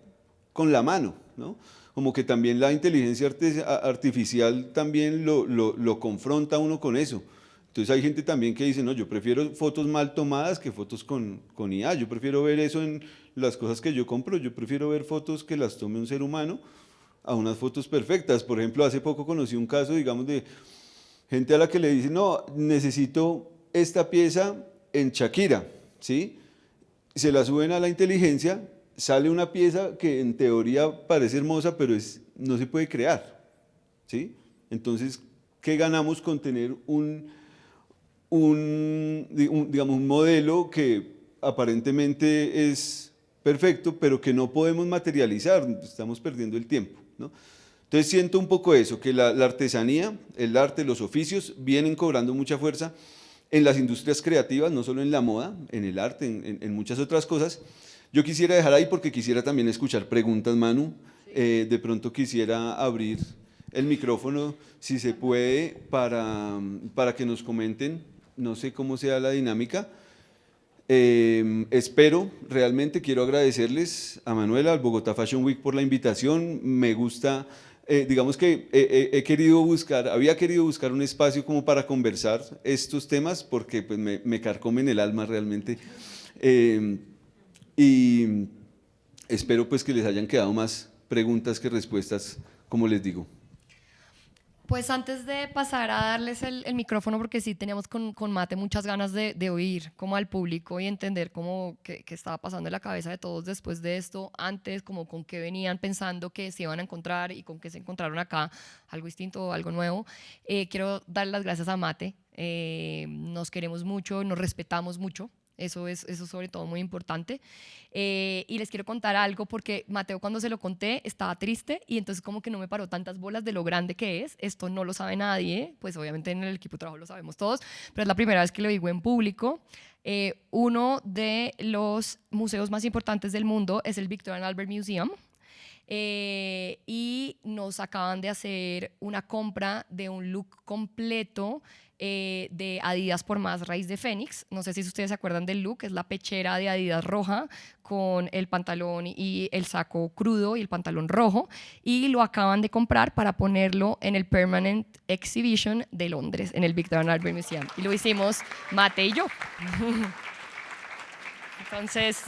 con la mano, ¿no? Como que también la inteligencia artificial también lo confronta a uno con eso. Entonces hay gente también que dice, no, yo prefiero fotos mal tomadas que fotos con IA, yo prefiero ver eso en las cosas que yo compro, yo prefiero ver fotos que las tome un ser humano a unas fotos perfectas. Por ejemplo, hace poco conocí un caso, digamos, de gente a la que le dicen, no, necesito esta pieza en Shakira, ¿sí? Se la suben a la inteligencia, sale una pieza que en teoría parece hermosa, pero no se puede crear, ¿sí? Entonces, ¿qué ganamos con tener digamos, un modelo que aparentemente es perfecto, pero que no podemos materializar? Estamos perdiendo el tiempo, ¿no? Entonces siento un poco eso, que la artesanía, el arte, los oficios vienen cobrando mucha fuerza en las industrias creativas, no solo en la moda, en el arte, en muchas otras cosas. Yo quisiera dejar ahí porque quisiera también escuchar preguntas, Manu. De pronto quisiera abrir el micrófono, si se puede, para que nos comenten, no sé cómo sea la dinámica. Espero, realmente quiero agradecerles a Manuela, al Bogotá Fashion Week por la invitación. Me gusta, digamos que he querido buscar, había querido buscar un espacio como para conversar estos temas porque pues, me carcomen el alma realmente. Y espero pues que les hayan quedado más preguntas que respuestas, como les digo. Pues antes de pasar a darles el micrófono, porque sí teníamos con Mate muchas ganas de oír como al público y entender cómo qué estaba pasando en la cabeza de todos después de esto, antes como con qué venían pensando que se iban a encontrar y con qué se encontraron acá, algo distinto, algo nuevo. Quiero dar las gracias a Mate, nos queremos mucho, nos respetamos mucho. Eso sobre todo muy importante. Y les quiero contar algo porque Mateo cuando se lo conté estaba triste y entonces como que no me paró tantas bolas de lo grande que es. Esto no lo sabe nadie, pues obviamente en el equipo de trabajo lo sabemos todos, pero es la primera vez que lo digo en público. Uno de los museos más importantes del mundo es el Victorian Albert Museum. Y nos acaban de hacer una compra de un look completo de Adidas por más raíz de Fénix. No sé si ustedes se acuerdan del look, es la pechera de Adidas roja con el pantalón y el saco crudo y el pantalón rojo, y lo acaban de comprar para ponerlo en el Permanent Exhibition de Londres, en el Victorian Albert Museum, y lo hicimos Mate y yo. Entonces,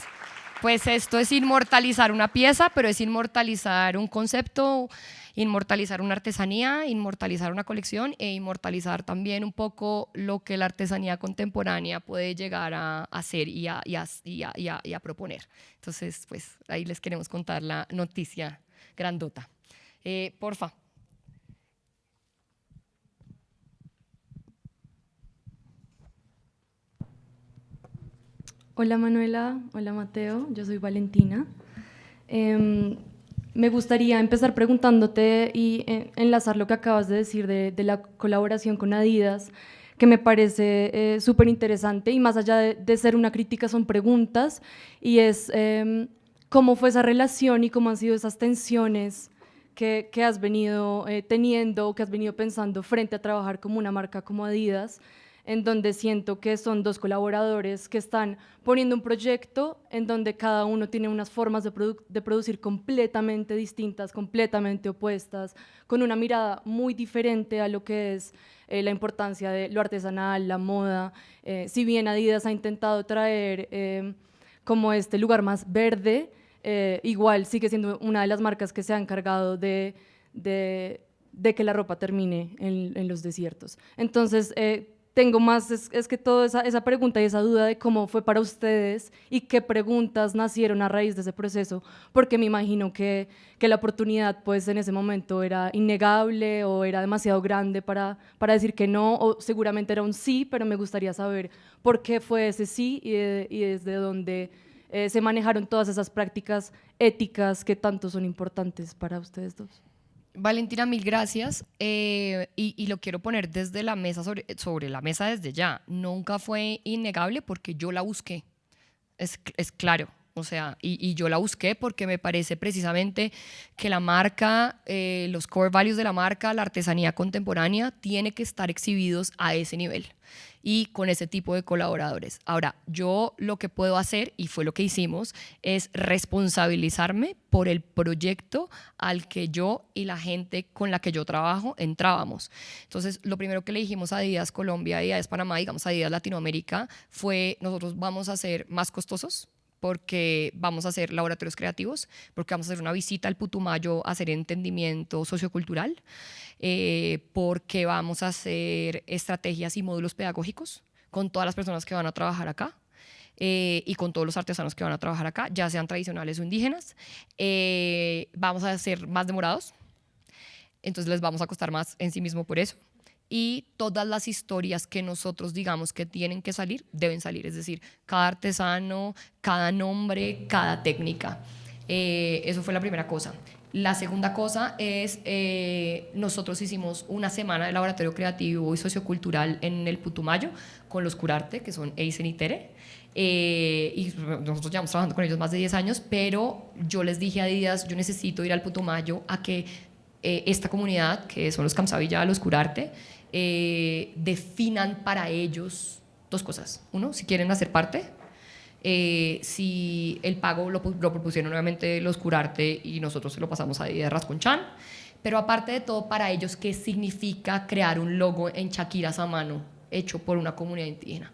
pues esto es inmortalizar una pieza, pero es inmortalizar un concepto, inmortalizar una artesanía, inmortalizar una colección e inmortalizar también un poco lo que la artesanía contemporánea puede llegar a hacer y a proponer. Entonces, pues ahí les queremos contar la noticia grandota. Porfa. Hola Manuela, hola Mateo, yo soy Valentina. Me gustaría empezar preguntándote y enlazar lo que acabas de decir de la colaboración con Adidas, que me parece súper interesante y más allá de ser una crítica son preguntas, y es cómo fue esa relación y cómo han sido esas tensiones que has venido teniendo, que has venido pensando frente a trabajar como una marca como Adidas, en donde siento que son dos colaboradores que están poniendo un proyecto en donde cada uno tiene unas formas de producir completamente distintas, completamente opuestas, con una mirada muy diferente a lo que es la importancia de lo artesanal, la moda. Si bien Adidas ha intentado traer como este lugar más verde, igual sigue siendo una de las marcas que se ha encargado de que la ropa termine en los desiertos. Entonces, tengo más, es que toda esa pregunta y esa duda de cómo fue para ustedes y qué preguntas nacieron a raíz de ese proceso, porque me imagino que la oportunidad pues en ese momento era innegable o era demasiado grande para decir que no, o seguramente era un sí, pero me gustaría saber por qué fue ese sí y desde dónde se manejaron todas esas prácticas éticas que tanto son importantes para ustedes dos. Valentina, mil gracias. Y lo quiero poner desde la mesa, sobre la mesa desde ya. Nunca fue innegable porque yo la busqué. Es claro. O sea, y yo la busqué porque me parece precisamente que la marca, los core values de la marca, la artesanía contemporánea, tiene que estar exhibidos a ese nivel y con ese tipo de colaboradores. Ahora, yo lo que puedo hacer, y fue lo que hicimos, es responsabilizarme por el proyecto al que yo y la gente con la que yo trabajo entrábamos. Entonces, lo primero que le dijimos a Adidas Colombia y a Adidas Panamá, digamos a Adidas Latinoamérica, fue: nosotros vamos a ser más costosos, porque vamos a hacer laboratorios creativos, porque vamos a hacer una visita al Putumayo a hacer entendimiento sociocultural, porque vamos a hacer estrategias y módulos pedagógicos con todas las personas que van a trabajar acá, y con todos los artesanos que van a trabajar acá, ya sean tradicionales o indígenas. Vamos a ser más demorados, entonces les vamos a costar más en sí mismo por eso. Y todas las historias que nosotros digamos que tienen que salir, deben salir. Es decir, cada artesano, cada nombre, cada técnica. Eso fue la primera cosa. La segunda cosa es, nosotros hicimos una semana de laboratorio creativo y sociocultural en el Putumayo con los Curarte, que son Eisen y Tere. Y nosotros llevamos trabajando con ellos más de 10 años, pero yo les dije a Adidas: yo necesito ir al Putumayo a que esta comunidad, que son los Kamsavilla, los Curarte, definan para ellos dos cosas. Uno, si quieren hacer parte, si el pago lo propusieron nuevamente los Curarte y nosotros se lo pasamos a Rasconchan, pero aparte de todo, para ellos, ¿qué significa crear un logo en chaquiras a mano hecho por una comunidad indígena?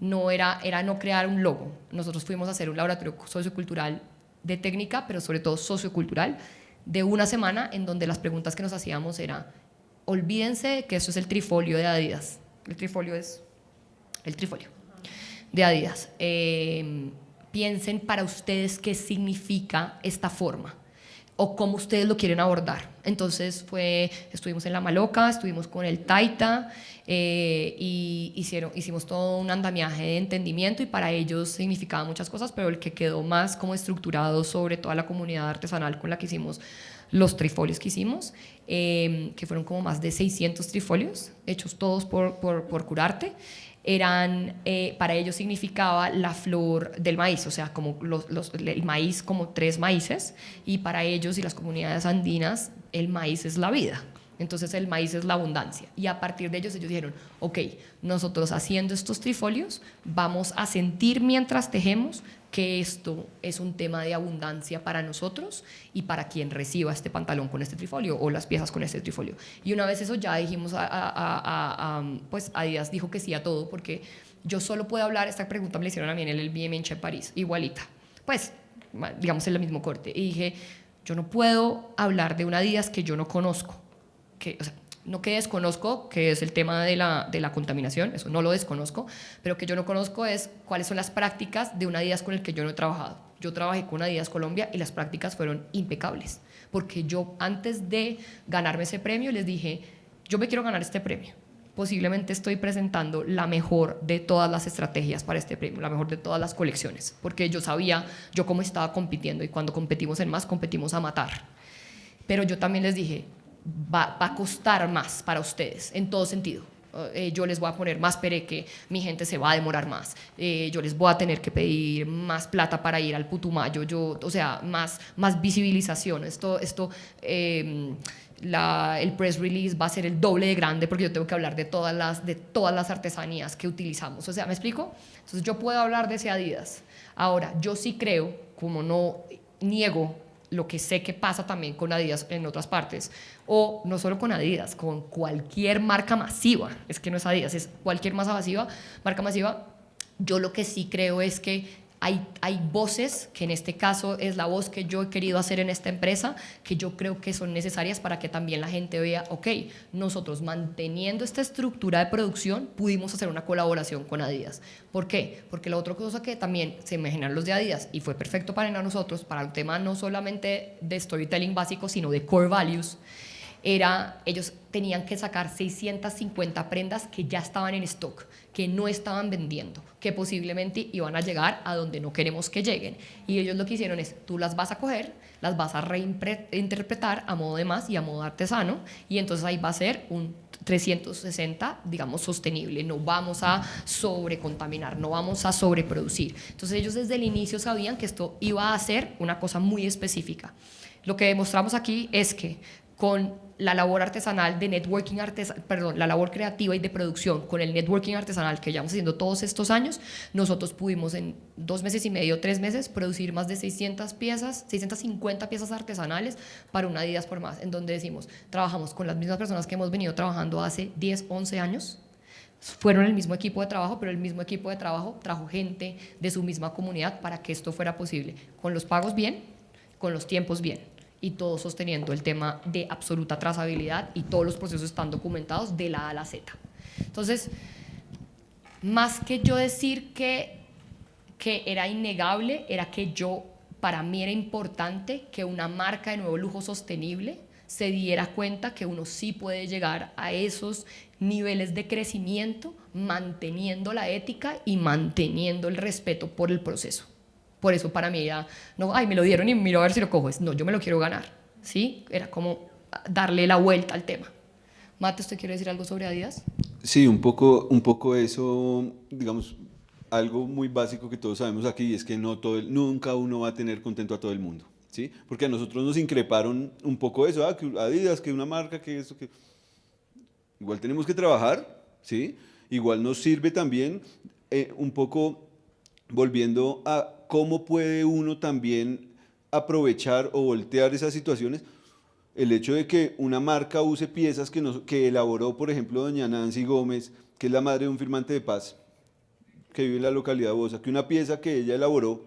No era no crear un logo. Nosotros fuimos a hacer un laboratorio sociocultural de técnica, pero sobre todo sociocultural, de una semana, en donde las preguntas que nos hacíamos era: olvídense que eso es el trifolio de Adidas. El trifolio es el trifolio de Adidas. Piensen para ustedes qué significa esta forma o cómo ustedes lo quieren abordar. Entonces estuvimos en La Maloca, estuvimos con el Taita, y hicimos todo un andamiaje de entendimiento, y para ellos significaba muchas cosas, pero el que quedó más como estructurado sobre toda la comunidad artesanal con la que hicimos los trifolios que hicimos, que fueron como más de 600 trifolios, hechos todos por Curarte, para ellos significaba la flor del maíz, o sea, como el maíz, como 3 maíces, y para ellos y las comunidades andinas el maíz es la vida. Entonces el maíz es la abundancia, y a partir de ellos dijeron: ok, nosotros haciendo estos trifolios vamos a sentir mientras tejemos que esto es un tema de abundancia para nosotros y para quien reciba este pantalón con este trifolio o las piezas con este trifolio. Y una vez eso ya dijimos pues Adidas dijo que sí a todo, porque yo solo puedo hablar, esta pregunta me la hicieron a mí en el BMH en París, igualita, pues digamos en el mismo corte, y dije: yo no puedo hablar de una Adidas que yo no conozco, o sea, no que desconozco, que es el tema de la contaminación, eso no lo desconozco, pero que yo no conozco es cuáles son las prácticas de una Adidas con el que yo no he trabajado. Yo trabajé con Adidas Colombia y las prácticas fueron impecables, porque yo antes de ganarme ese premio les dije: yo me quiero ganar este premio, posiblemente estoy presentando la mejor de todas las estrategias para este premio, la mejor de todas las colecciones, porque yo sabía yo cómo estaba compitiendo, y cuando competimos en más, competimos a matar. Pero yo también les dije: va a costar más para ustedes en todo sentido. Yo les voy a poner más pereque, mi gente se va a demorar más, yo les voy a tener que pedir más plata para ir al Putumayo, o sea, más visibilización. El press release va a ser el doble de grande, porque yo tengo que hablar de todas las artesanías que utilizamos. O sea, ¿me explico? Entonces yo puedo hablar de ese Adidas. Ahora, yo sí creo, como no niego lo que sé que pasa también con Adidas en otras partes, o no solo con Adidas, con cualquier marca masiva, es que no es Adidas, es cualquier marca masiva, yo lo que sí creo es que hay voces, que en este caso es la voz que yo he querido hacer en esta empresa, que yo creo que son necesarias para que también la gente vea, ok, nosotros manteniendo esta estructura de producción pudimos hacer una colaboración con Adidas. ¿Por qué? Porque la otra cosa que también se imaginan los de Adidas, y fue perfecto para nosotros, para el tema no solamente de storytelling básico, sino de core values, era, ellos tenían que sacar 650 prendas que ya estaban en stock, que no estaban vendiendo, que posiblemente iban a llegar a donde no queremos que lleguen. Y ellos lo que hicieron es, tú las vas a coger, las vas a reinterpretar a modo de más y a modo artesano, y entonces ahí va a ser un 360, digamos, sostenible. No vamos a sobrecontaminar, no vamos a sobreproducir. Entonces ellos desde el inicio sabían que esto iba a ser una cosa muy específica. Lo que demostramos aquí es que con la labor artesanal de networking la labor creativa y de producción, con el networking artesanal que llevamos haciendo todos estos años, nosotros pudimos en 2 meses y medio, 3 meses, producir más de 600 piezas, 650 piezas artesanales para una Adidas por Más, en donde decimos, trabajamos con las mismas personas que hemos venido trabajando hace 10, 11 años, fueron el mismo equipo de trabajo, pero el mismo equipo de trabajo trajo gente de su misma comunidad para que esto fuera posible, con los pagos bien, con los tiempos bien, y todo sosteniendo el tema de absoluta trazabilidad, y todos los procesos están documentados de la A a la Z. Entonces, más que yo decir que era innegable, era que para mí era importante que una marca de nuevo lujo sostenible se diera cuenta que uno sí puede llegar a esos niveles de crecimiento manteniendo la ética y manteniendo el respeto por el proceso. Por eso para mí era, no, ay, me lo dieron y miro a ver si lo cojo. No, yo me lo quiero ganar, ¿sí? Era como darle la vuelta al tema. Mate, ¿usted quiere decir algo sobre Adidas? Sí, un poco eso, digamos, algo muy básico que todos sabemos aquí es que nunca uno va a tener contento a todo el mundo, ¿sí? Porque a nosotros nos increparon un poco eso, que Adidas, que una marca, que esto, que... Igual tenemos que trabajar, ¿sí? Igual nos sirve también un poco volviendo a cómo puede uno también aprovechar o voltear esas situaciones, el hecho de que una marca use piezas que elaboró, por ejemplo, doña Nancy Gómez, que es la madre de un firmante de paz, que vive en la localidad de Bosa, que una pieza que ella elaboró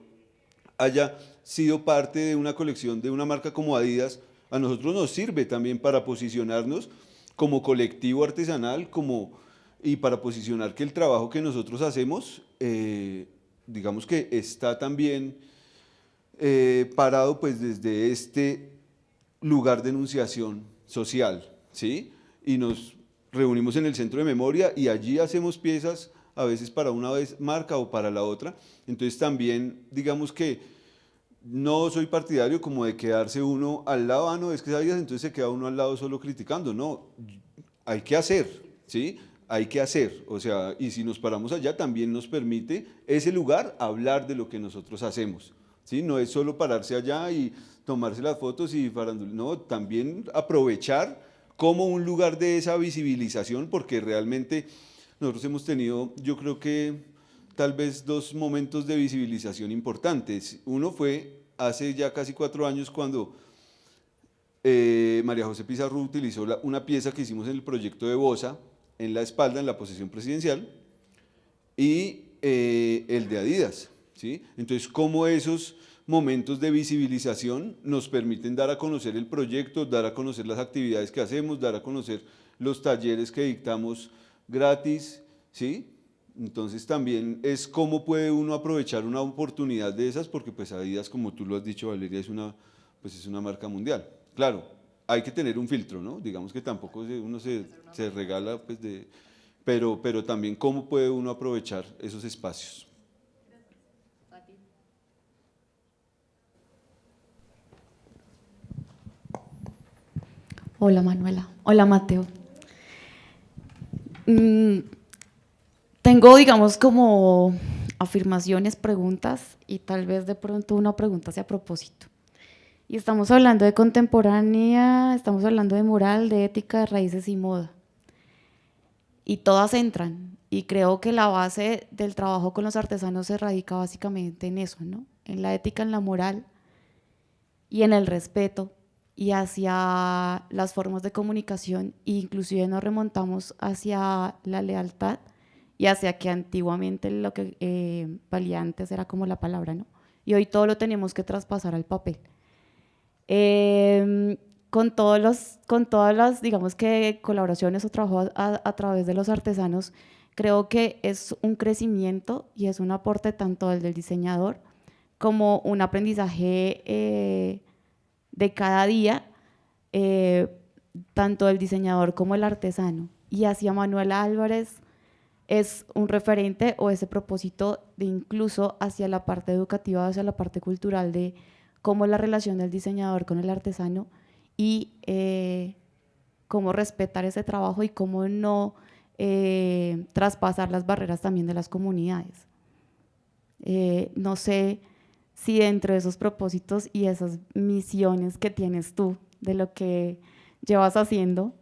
haya sido parte de una colección de una marca como Adidas, a nosotros nos sirve también para posicionarnos como colectivo artesanal, y para posicionar que el trabajo que nosotros hacemos, digamos que está también parado pues desde este lugar de enunciación social, ¿sí? Y nos reunimos en el centro de memoria y allí hacemos piezas a veces para una marca o para la otra. Entonces también digamos que no soy partidario como de quedarse uno al lado, no, es que sabías, entonces se queda uno al lado solo criticando, no, hay que hacer, ¿sí? Hay que hacer, o sea, y si nos paramos allá también nos permite ese lugar hablar de lo que nosotros hacemos, ¿sí? No es solo pararse allá y tomarse las fotos y farandulear, no, también aprovechar como un lugar de esa visibilización, porque realmente nosotros hemos tenido, yo creo que tal vez 2 momentos de visibilización importantes. Uno fue hace ya casi 4 años cuando María José Pizarro utilizó una pieza que hicimos en el proyecto de Bosa, en la espalda, en la posesión presidencial, y el de Adidas, ¿sí? Entonces, cómo esos momentos de visibilización nos permiten dar a conocer el proyecto, dar a conocer las actividades que hacemos, dar a conocer los talleres que dictamos gratis, ¿sí? Entonces también es cómo puede uno aprovechar una oportunidad de esas, porque pues Adidas, como tú lo has dicho, Valeria, es una marca mundial. Claro, hay que tener un filtro, ¿no? Digamos que tampoco uno se regala, pues, pero también cómo puede uno aprovechar esos espacios. Hola Manuela, hola Mateo. Tengo, digamos, como afirmaciones, preguntas y tal vez de pronto una pregunta sea a propósito. Y estamos hablando de contemporánea, estamos hablando de moral, de ética, de raíces y moda. Y todas entran. Y creo que la base del trabajo con los artesanos se radica básicamente en eso, ¿no? En la ética, en la moral y en el respeto y hacia las formas de comunicación, e inclusive nos remontamos hacia la lealtad y hacia que antiguamente lo que valía antes era como la palabra, ¿no? Y hoy todo lo tenemos que traspasar al papel. Con todas las, digamos que colaboraciones o trabajo a través de los artesanos, creo que es un crecimiento y es un aporte tanto del diseñador como un aprendizaje de cada día, tanto del diseñador como el artesano. Y hacia Manuela Álvarez es un referente o ese propósito de incluso hacia la parte educativa, hacia la parte cultural de cómo la relación del diseñador con el artesano y cómo respetar ese trabajo y cómo no traspasar las barreras también de las comunidades. No sé si dentro de esos propósitos y esas misiones que tienes tú de lo que llevas haciendo,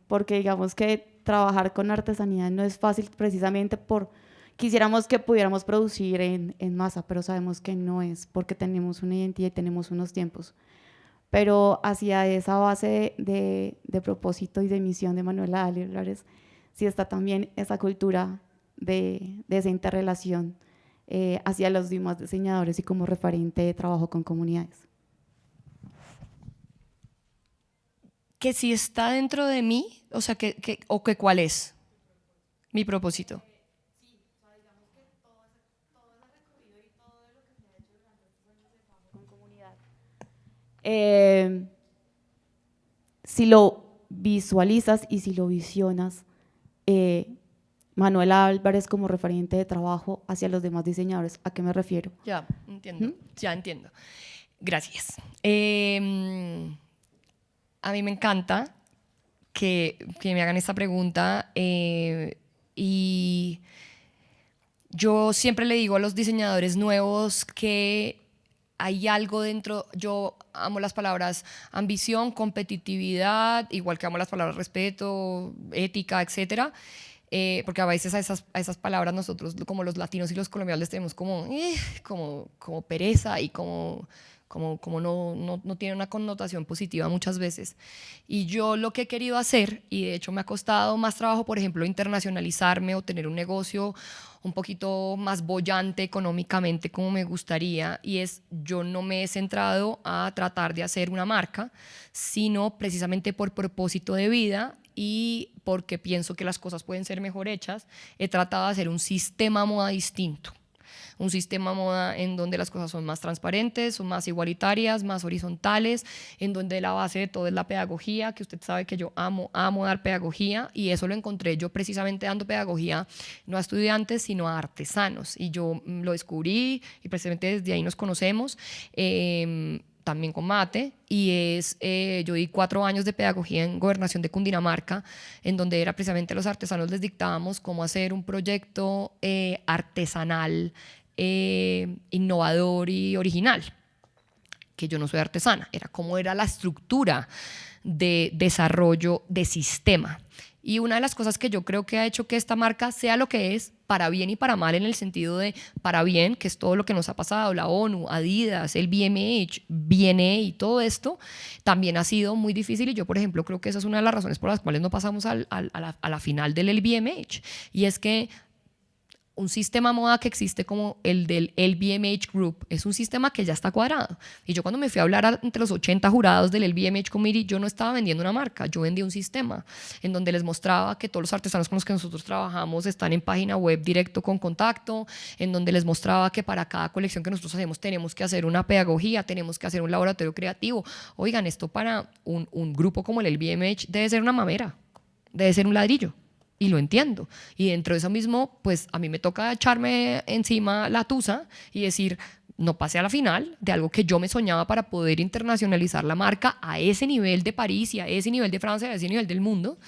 porque digamos que trabajar con artesanía no es fácil precisamente por, quisiéramos que pudiéramos producir en masa, pero sabemos que no es porque tenemos una identidad y tenemos unos tiempos. Pero hacia esa base de propósito y de misión de Manuela Álvarez, sí está también esa cultura de esa interrelación hacia los demás diseñadores y como referente de trabajo con comunidades. Que si está dentro de mí, o sea, o que cuál es mi propósito. Sí, o sea, digamos que todo ese recorrido y todo lo que se ha hecho durante estos años de trabajo con comunidad. Si lo visualizas y si lo visionas, Manuela Álvarez como referente de trabajo hacia los demás diseñadores, ¿a qué me refiero? Ya, entiendo, ya entiendo. Gracias. A mí me encanta que me hagan esta pregunta y yo siempre le digo a los diseñadores nuevos que hay algo dentro. Yo amo las palabras ambición, competitividad, igual que amo las palabras respeto, ética, etcétera. Porque a veces a esas palabras nosotros como los latinos y los colombianos les tenemos como pereza y como no tiene una connotación positiva muchas veces. Y yo lo que he querido hacer, y de hecho me ha costado más trabajo, por ejemplo, internacionalizarme o tener un negocio un poquito más boyante económicamente como me gustaría, y es, yo no me he centrado a tratar de hacer una marca, sino precisamente por propósito de vida y porque pienso que las cosas pueden ser mejor hechas, he tratado de hacer un sistema moda distinto. Un sistema moda en donde las cosas son más transparentes, son más igualitarias, más horizontales, en donde la base de todo es la pedagogía, que usted sabe que yo amo dar pedagogía, y eso lo encontré yo precisamente dando pedagogía no a estudiantes, sino a artesanos, y yo lo descubrí y precisamente desde ahí nos conocemos. También con Mate, y yo di 4 años de pedagogía en Gobernación de Cundinamarca, en donde era precisamente a los artesanos les dictábamos cómo hacer un proyecto artesanal, innovador y original, que yo no soy artesana, era cómo era la estructura de desarrollo de sistema. Y una de las cosas que yo creo que ha hecho que esta marca sea lo que es, para bien y para mal, en el sentido de para bien, que es todo lo que nos ha pasado, la ONU, Adidas, el BMH, BNA y todo esto, también ha sido muy difícil, y yo, por ejemplo, creo que esa es una de las razones por las cuales no pasamos a la final del LVMH, y es que un sistema moda que existe como el del LVMH Group es un sistema que ya está cuadrado. Y yo cuando me fui a hablar entre los 80 jurados del LVMH Committee, yo no estaba vendiendo una marca, yo vendía un sistema en donde les mostraba que todos los artesanos con los que nosotros trabajamos están en página web directo con contacto, en donde les mostraba que para cada colección que nosotros hacemos tenemos que hacer una pedagogía, tenemos que hacer un laboratorio creativo. Oigan, esto para un grupo como el LVMH debe ser una mamera, debe ser un ladrillo. Y lo entiendo. Y dentro de eso mismo, pues a mí me toca echarme encima la tusa y decir, no pasé a la final de algo que yo me soñaba para poder internacionalizar la marca a ese nivel de París y a ese nivel de Francia, a ese nivel del mundo.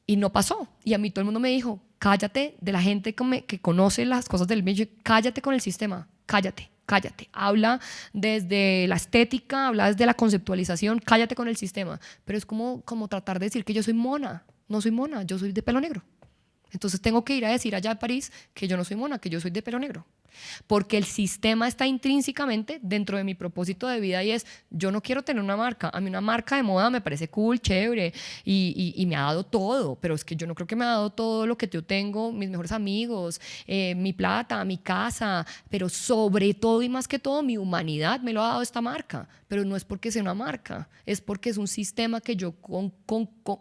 Y no pasó. Y a mí todo el mundo me dijo, cállate de la gente que conoce las cosas del medio, cállate con el sistema, cállate. Habla desde la estética, habla desde la conceptualización, cállate con el sistema. Pero es como tratar de decir que yo soy mona. No soy mona, yo soy de pelo negro. Entonces tengo que ir a decir allá en París que yo no soy mona, que yo soy de pelo negro. porque el sistema está intrínsecamente dentro de mi propósito de vida y es, yo no quiero tener una marca, a mí una marca de moda me parece cool, chévere y me ha dado todo, pero es que yo no creo que me ha dado todo lo que yo tengo, mis mejores amigos, mi plata, mi casa, pero sobre todo y más que todo mi humanidad me lo ha dado esta marca, pero no es porque sea una marca, es porque es un sistema que yo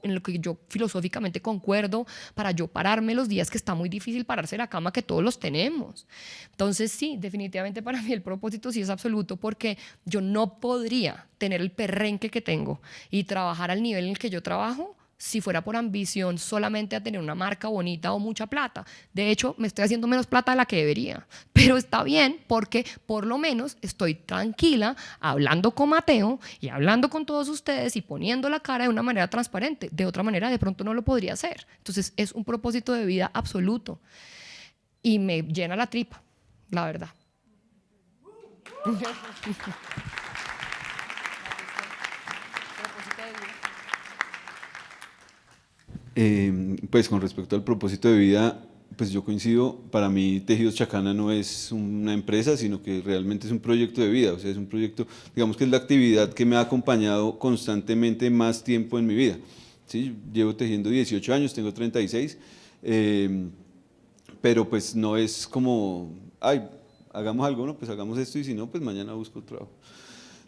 en lo que yo filosóficamente concuerdo para yo pararme los días que está muy difícil pararse de la cama, que todos los tenemos. Entonces sí, definitivamente para mí el propósito sí es absoluto, porque yo no podría tener el perrenque que tengo y trabajar al nivel en el que yo trabajo si fuera por ambición solamente a tener una marca bonita o mucha plata. De hecho, me estoy haciendo menos plata de la que debería, pero está bien porque por lo menos estoy tranquila hablando con Mateo y hablando con todos ustedes y poniendo la cara de una manera transparente. De otra manera, de pronto no lo podría hacer. Entonces, es un propósito de vida absoluto y me llena la tripa, la verdad. Pues con respecto al propósito de vida, pues yo coincido, para mí Tejidos Chacana no es una empresa, sino que realmente es un proyecto de vida, o sea, es un proyecto, digamos que es la actividad que me ha acompañado constantemente más tiempo en mi vida. ¿Sí? Llevo tejiendo 18 años, tengo 36, pero pues no es como, ay, hagamos algo, ¿no? Pues hagamos esto y si no, pues mañana busco trabajo.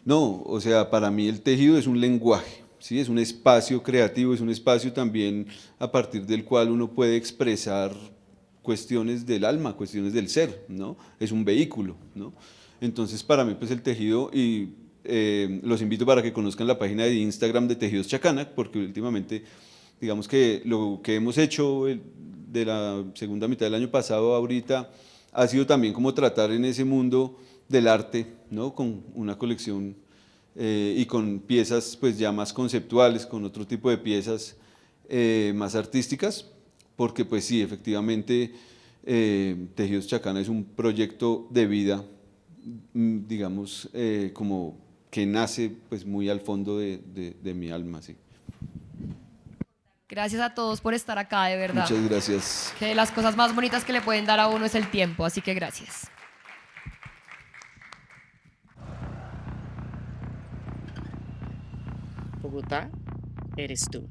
No, o sea, para mí el tejido es un lenguaje, ¿sí? Es un espacio creativo, es un espacio también a partir del cual uno puede expresar cuestiones del alma, cuestiones del ser, ¿no? Es un vehículo, ¿no? Entonces, para mí, pues el tejido, y los invito para que conozcan la página de Instagram de Tejidos Chacana, porque últimamente, digamos que lo que hemos hecho de la segunda mitad del año pasado a ahorita ha sido también como tratar en ese mundo del arte, ¿no? Con una colección y con piezas pues ya más conceptuales, con otro tipo de piezas más artísticas, porque pues sí, efectivamente Tejidos Chacana es un proyecto de vida, digamos, como que nace pues muy al fondo de mi alma, sí. Gracias a todos por estar acá, de verdad. Muchas gracias. Que las cosas más bonitas que le pueden dar a uno es el tiempo, así que gracias. Bogotá, eres tú.